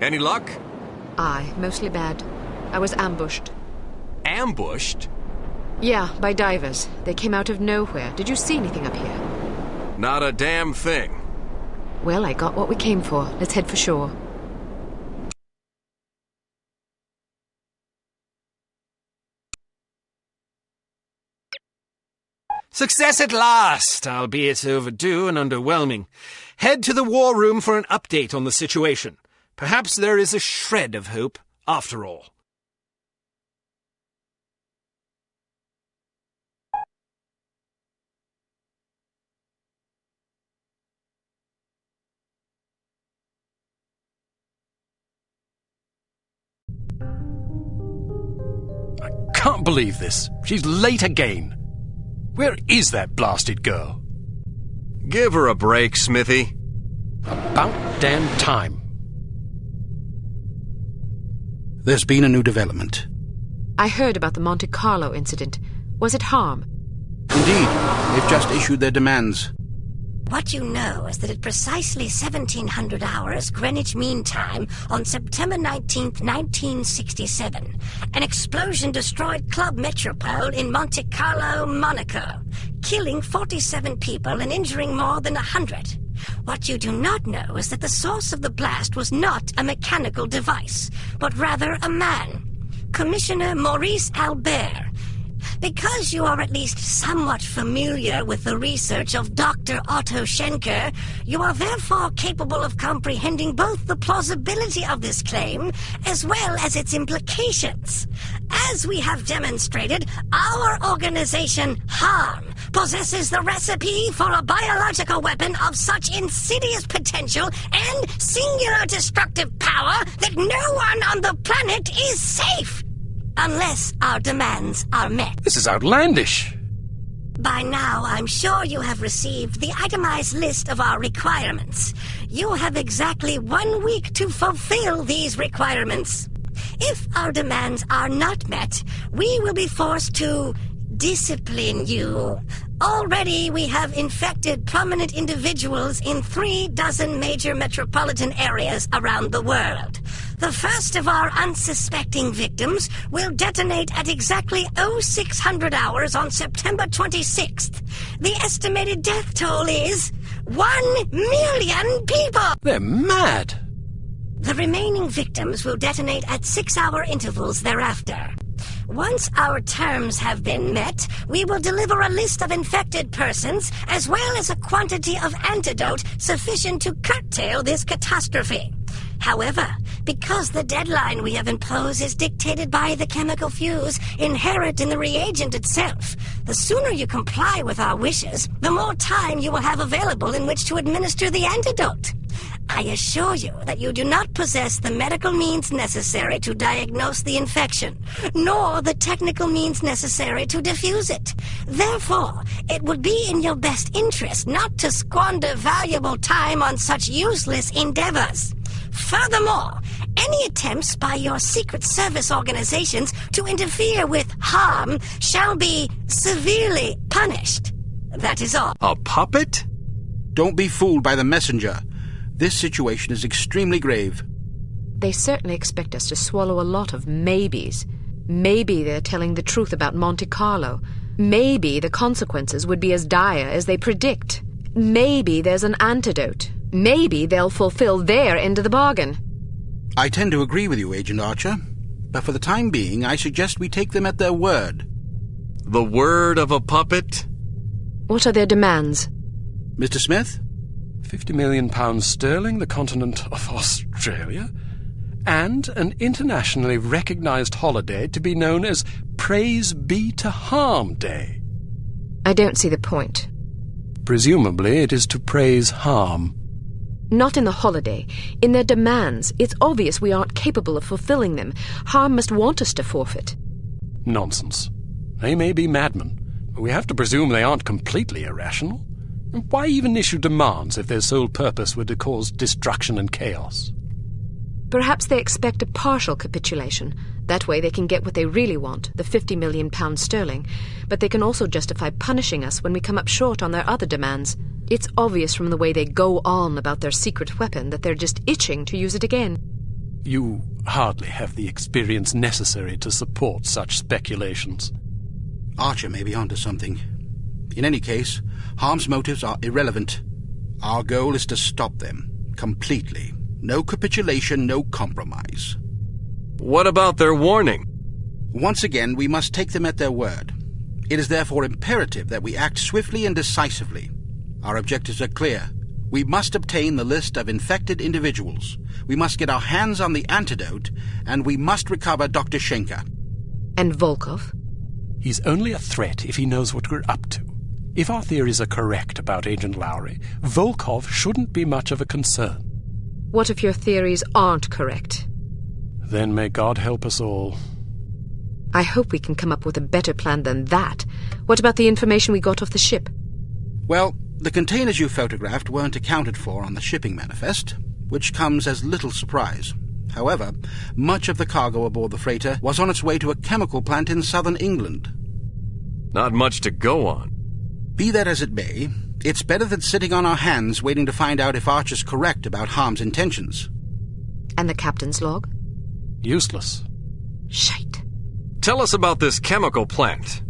Any luck? Aye, mostly bad. I was ambushed. Ambushed? Yeah, by divers. They came out of nowhere. Did you see anything up here? Not a damn thing. Well, I got what we came for. Let's head for shore. Success at last, albeit overdue and underwhelming. Head to the war room for an update on the situation. Perhaps there is a shred of hope, after all. I can't believe this. She's late again. Where is that blasted girl? Give her a break, Smithy. About damn time. There's been a new development. I heard about the Monte Carlo incident. Was it harm? Indeed. They've just issued their demands. What you know is that at precisely 1700 hours Greenwich Mean Time on September 19th, 1967, an explosion destroyed Club Metropole in Monte Carlo, Monaco, killing 47 people and injuring more than 100. What you do not know is that the source of the blast was not a mechanical device, but rather a man, Commissioner Maurice Albert. Because you are at least somewhat familiar with the research of Dr. Otto Schenker, you are therefore capable of comprehending both the plausibility of this claim as well as its implications. As we have demonstrated, our organization, HARM, possesses the recipe for a biological weapon of such insidious potential and singular destructive power that no one on the planet is safe. Unless our demands are met. This is outlandish. By now, I'm sure you have received the itemized list of our requirements. You have exactly 1 week to fulfill these requirements. If our demands are not met, we will be forced to discipline you. Already, we have infected prominent individuals in 36 major metropolitan areas around the world. The first of our unsuspecting victims will detonate at exactly 0600 hours on September 26th. The estimated death toll is 1 million people! They're mad! The remaining victims will detonate at 6-hour intervals thereafter. Once our terms have been met, we will deliver a list of infected persons as well as a quantity of antidote sufficient to curtail this catastrophe. However, because the deadline we have imposed is dictated by the chemical fuse inherent in the reagent itself, the sooner you comply with our wishes, the more time you will have available in which to administer the antidote. I assure you that you do not possess the medical means necessary to diagnose the infection, nor the technical means necessary to diffuse it. Therefore, it would be in your best interest not to squander valuable time on such useless endeavors. Furthermore, any attempts by your secret service organizations to interfere with harm shall be severely punished. That is all. A puppet? Don't be fooled by the messenger. This situation is extremely grave. They certainly expect us to swallow a lot of maybes. Maybe they're telling the truth about Monte Carlo. Maybe the consequences would be as dire as they predict. Maybe there's an antidote. Maybe they'll fulfill their end of the bargain. I tend to agree with you, Agent Archer. But for the time being, I suggest we take them at their word. The word of a puppet? What are their demands? Mr. Smith? £50 million sterling, the continent of Australia, and an internationally recognized holiday to be known as Praise Be to Harm Day. I don't see the point. Presumably it is to praise harm. Not in the holiday. In their demands. It's obvious we aren't capable of fulfilling them. Harm must want us to forfeit. Nonsense. They may be madmen, but we have to presume they aren't completely irrational. Why even issue demands if their sole purpose were to cause destruction and chaos? Perhaps they expect a partial capitulation. That way they can get what they really want, the £50 million sterling. But they can also justify punishing us when we come up short on their other demands. It's obvious from the way they go on about their secret weapon that they're just itching to use it again. You hardly have the experience necessary to support such speculations. Archer may be onto something. In any case, Harm's motives are irrelevant. Our goal is to stop them, completely. No capitulation, no compromise. What about their warning? Once again, we must take them at their word. It is therefore imperative that we act swiftly and decisively. Our objectives are clear. We must obtain the list of infected individuals. We must get our hands on the antidote, and we must recover Dr. Schenker. And Volkov? He's only a threat if he knows what we're up to. If our theories are correct about Agent Lowry, Volkov shouldn't be much of a concern. What if your theories aren't correct? Then may God help us all. I hope we can come up with a better plan than that. What about the information we got off the ship? Well, the containers you photographed weren't accounted for on the shipping manifest, which comes as little surprise. However, much of the cargo aboard the freighter was on its way to a chemical plant in southern England. Not much to go on. Be that as it may, it's better than sitting on our hands waiting to find out if Archer's correct about Harm's intentions. And the captain's log? Useless. Shite. Tell us about this chemical plant.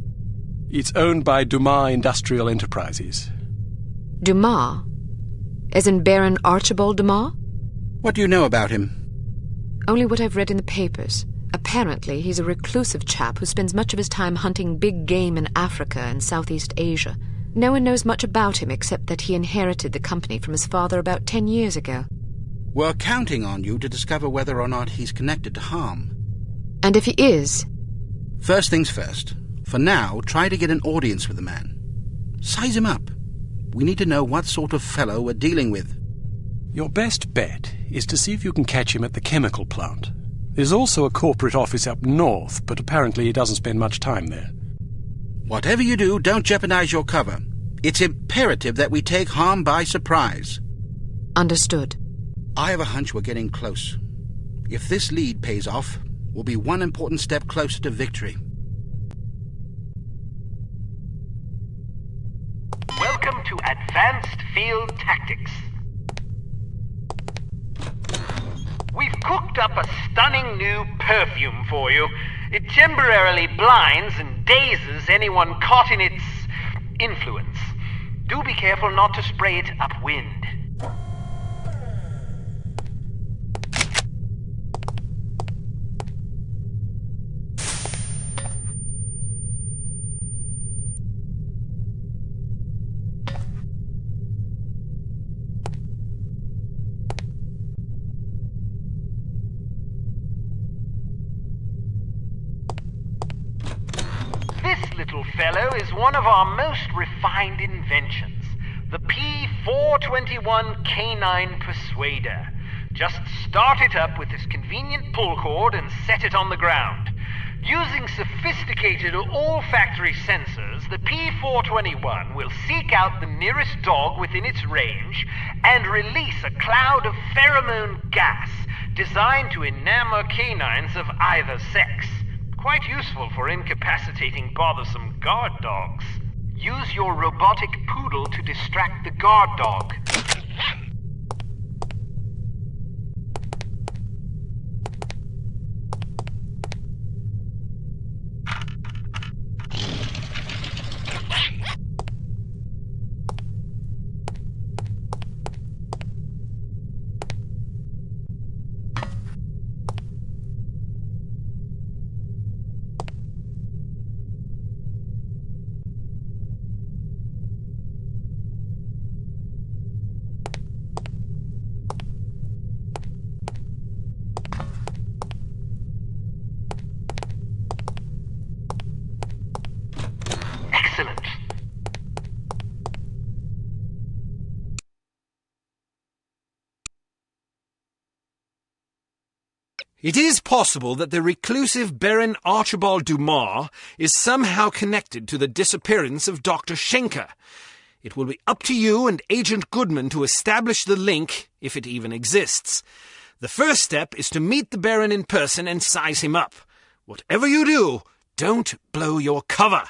It's owned by Dumas Industrial Enterprises. Dumas? As in Baron Archibald Dumas? What do you know about him? Only what I've read in the papers. Apparently, he's a reclusive chap who spends much of his time hunting big game in Africa and Southeast Asia. No one knows much about him except that he inherited the company from his father about 10 years ago. We're counting on you to discover whether or not he's connected to Harm. And if he is? First things first. For now, try to get an audience with the man. Size him up. We need to know what sort of fellow we're dealing with. Your best bet is to see if you can catch him at the chemical plant. There's also a corporate office up north, but apparently he doesn't spend much time there. Whatever you do, don't jeopardize your cover. It's imperative that we take Harm by surprise. Understood. I have a hunch we're getting close. If this lead pays off, we'll be one important step closer to victory. Welcome to Advanced Field Tactics. We've cooked up a stunning new perfume for you. It temporarily blinds and dazes anyone caught in its influence. Do be careful not to spray it upwind. This little fellow is one of our most refined inventions, the P421 Canine Persuader. Just start it up with this convenient pull cord and set it on the ground. Using sophisticated olfactory sensors, the P421 will seek out the nearest dog within its range and release a cloud of pheromone gas designed to enamor canines of either sex. Quite useful for incapacitating bothersome guard dogs. Use your robotic poodle to distract the guard dog. Excellent. It is possible that the reclusive Baron Archibald Dumas is somehow connected to the disappearance of Dr. Schenker. It will be up to you and Agent Goodman to establish the link, if it even exists. The first step is to meet the Baron in person and size him up. Whatever you do, don't blow your cover.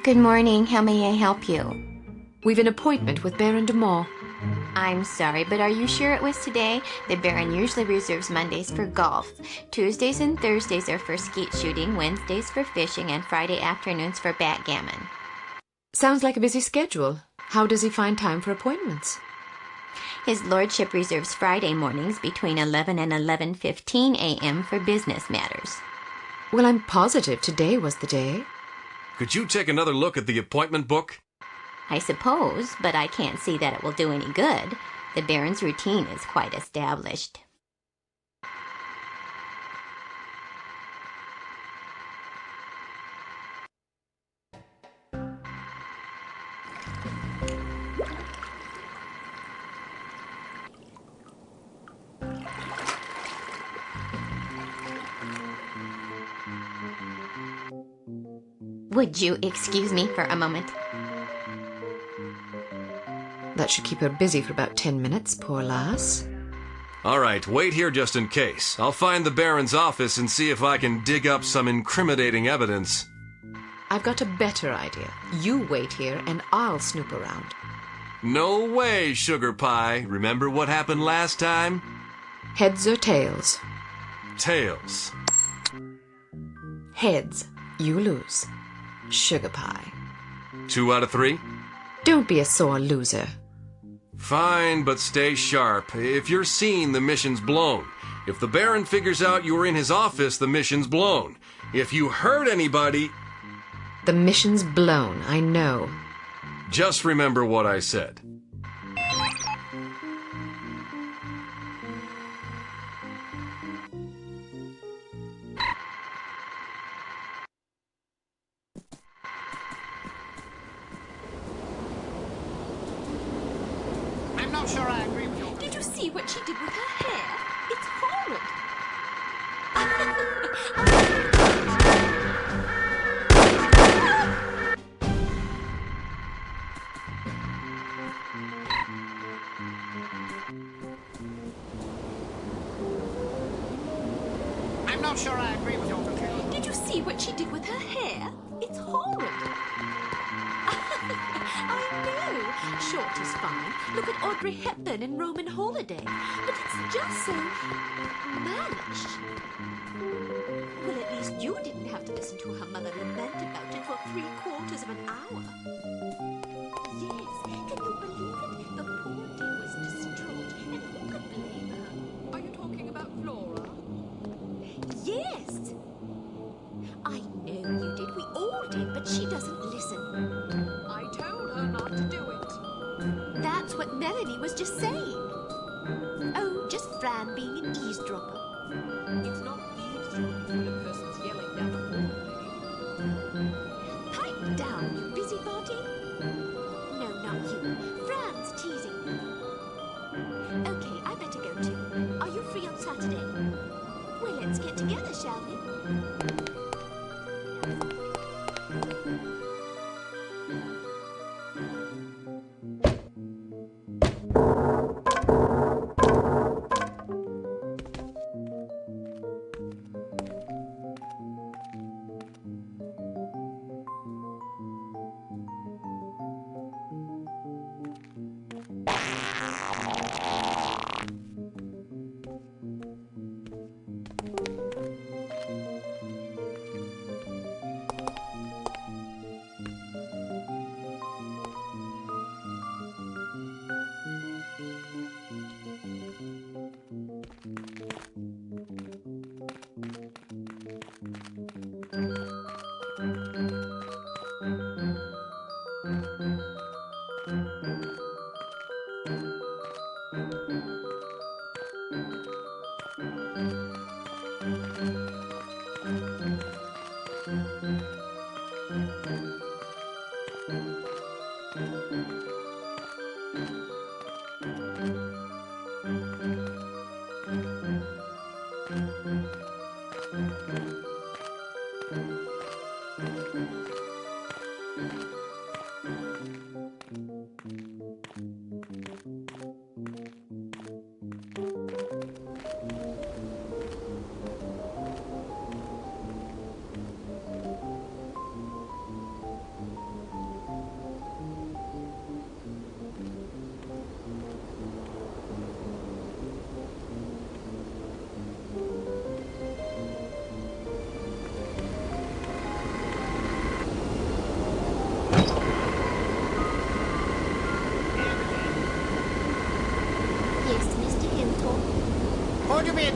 Good morning. How may I help you? We've an appointment with Baron de Moore. I'm sorry, but are you sure it was today? The Baron usually reserves Mondays for golf. Tuesdays and Thursdays are for skeet shooting, Wednesdays for fishing, and Friday afternoons for backgammon. Sounds like a busy schedule. How does he find time for appointments? His lordship reserves Friday mornings between 11 and 11:15 a.m. for business matters. Well, I'm positive today was the day. Could you take another look at the appointment book? I suppose, but I can't see that it will do any good. The Baron's routine is quite established. Would you excuse me for a moment? That should keep her busy for about 10 minutes, poor lass. All right, wait here just in case. I'll find the Baron's office and see if I can dig up some incriminating evidence. I've got a better idea. You wait here and I'll snoop around. No way, Sugar Pie. Remember what happened last time? Heads or tails? Tails. Heads. You lose. Sugar Pie. 2 out of 3? Don't be a sore loser. Fine, but stay sharp. If you're seen, the mission's blown. If the Baron figures out you were in his office, the mission's blown. If you hurt anybody... The mission's blown, I know. Just remember what I said. I'm not sure I agree with you. Did you see what she did with her hair? It's horrid. I'm not sure I agree with you. Did you see what she did with her hair? It's horrid. I know. Short is fine. Look at Audrey Hepburn in Roman Holiday. But it's just so... mannish. Well, at least you didn't have to listen to her mother lament about it for 3/4 of an hour. Yes, can you believe it? The poor dear was distraught, and who could blame her? Are you talking about Flora? Yes! I know you did. We all did, but she doesn't listen. I told her not to do it. That's what Melanie was just saying. Oh, just Fran being an eavesdropper. It's not eavesdropping when a person's yelling down the hall. Pipe down, you busybody. No, not you. Fran's teasing me. Okay, I better go too. Are you free on Saturday? Well, let's get together, shall we?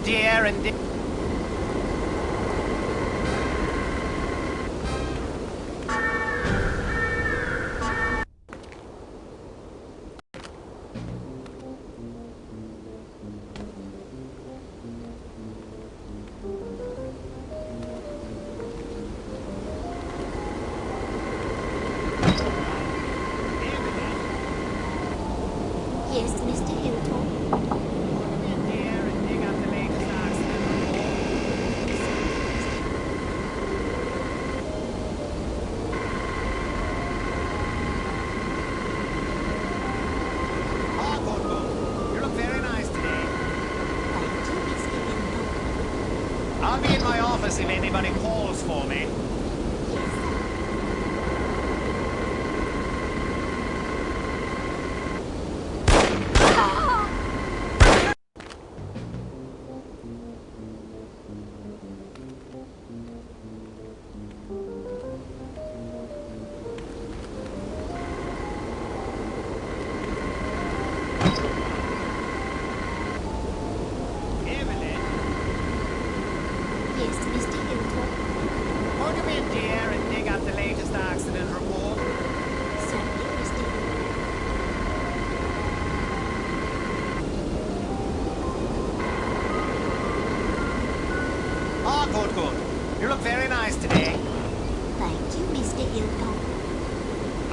dear, and... Yes, Mr. Hilltop. You look very nice today. I'll be in my office if anybody calls for me. Yes, Mr. Hilltop. Won't you be in dear and dig up the latest accident report? Certainly, Mr. Hilltop. Ah, good, good. You look very nice today. Thank you, Mr. Hilltop.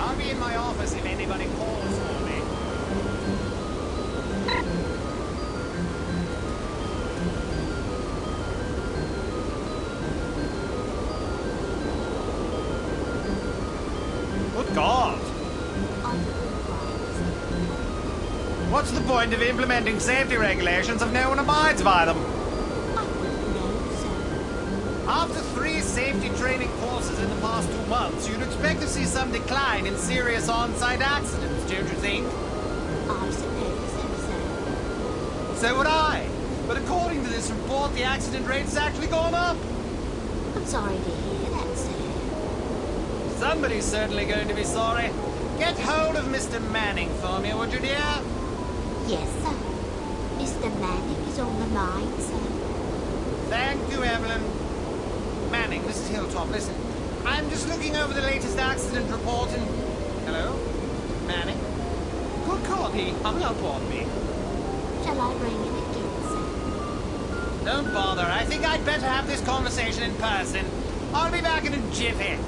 I'll be in my office if anybody calls for me. Good God! What's the point of implementing safety regulations if no one abides by them? After 3 safety training courses in the past 2 months, you'd expect to see some decline in serious on-site accidents, don't you think? I suppose so. So would I. But according to this report, the accident rate's actually gone up. I'm sorry to hear that, sir. Somebody's certainly going to be sorry. Get hold of Mr. Manning for me, would you, dear? Yes, sir. Mr. Manning is on the line, sir. Thank you, Evelyn. Manning, this is Hilltop. Listen, I'm just looking over the latest accident report and... Hello? Manning? Good God, he hung up on me. Shall I bring it again, sir? Don't bother. I think I'd better have this conversation in person. I'll be back in a jiffy.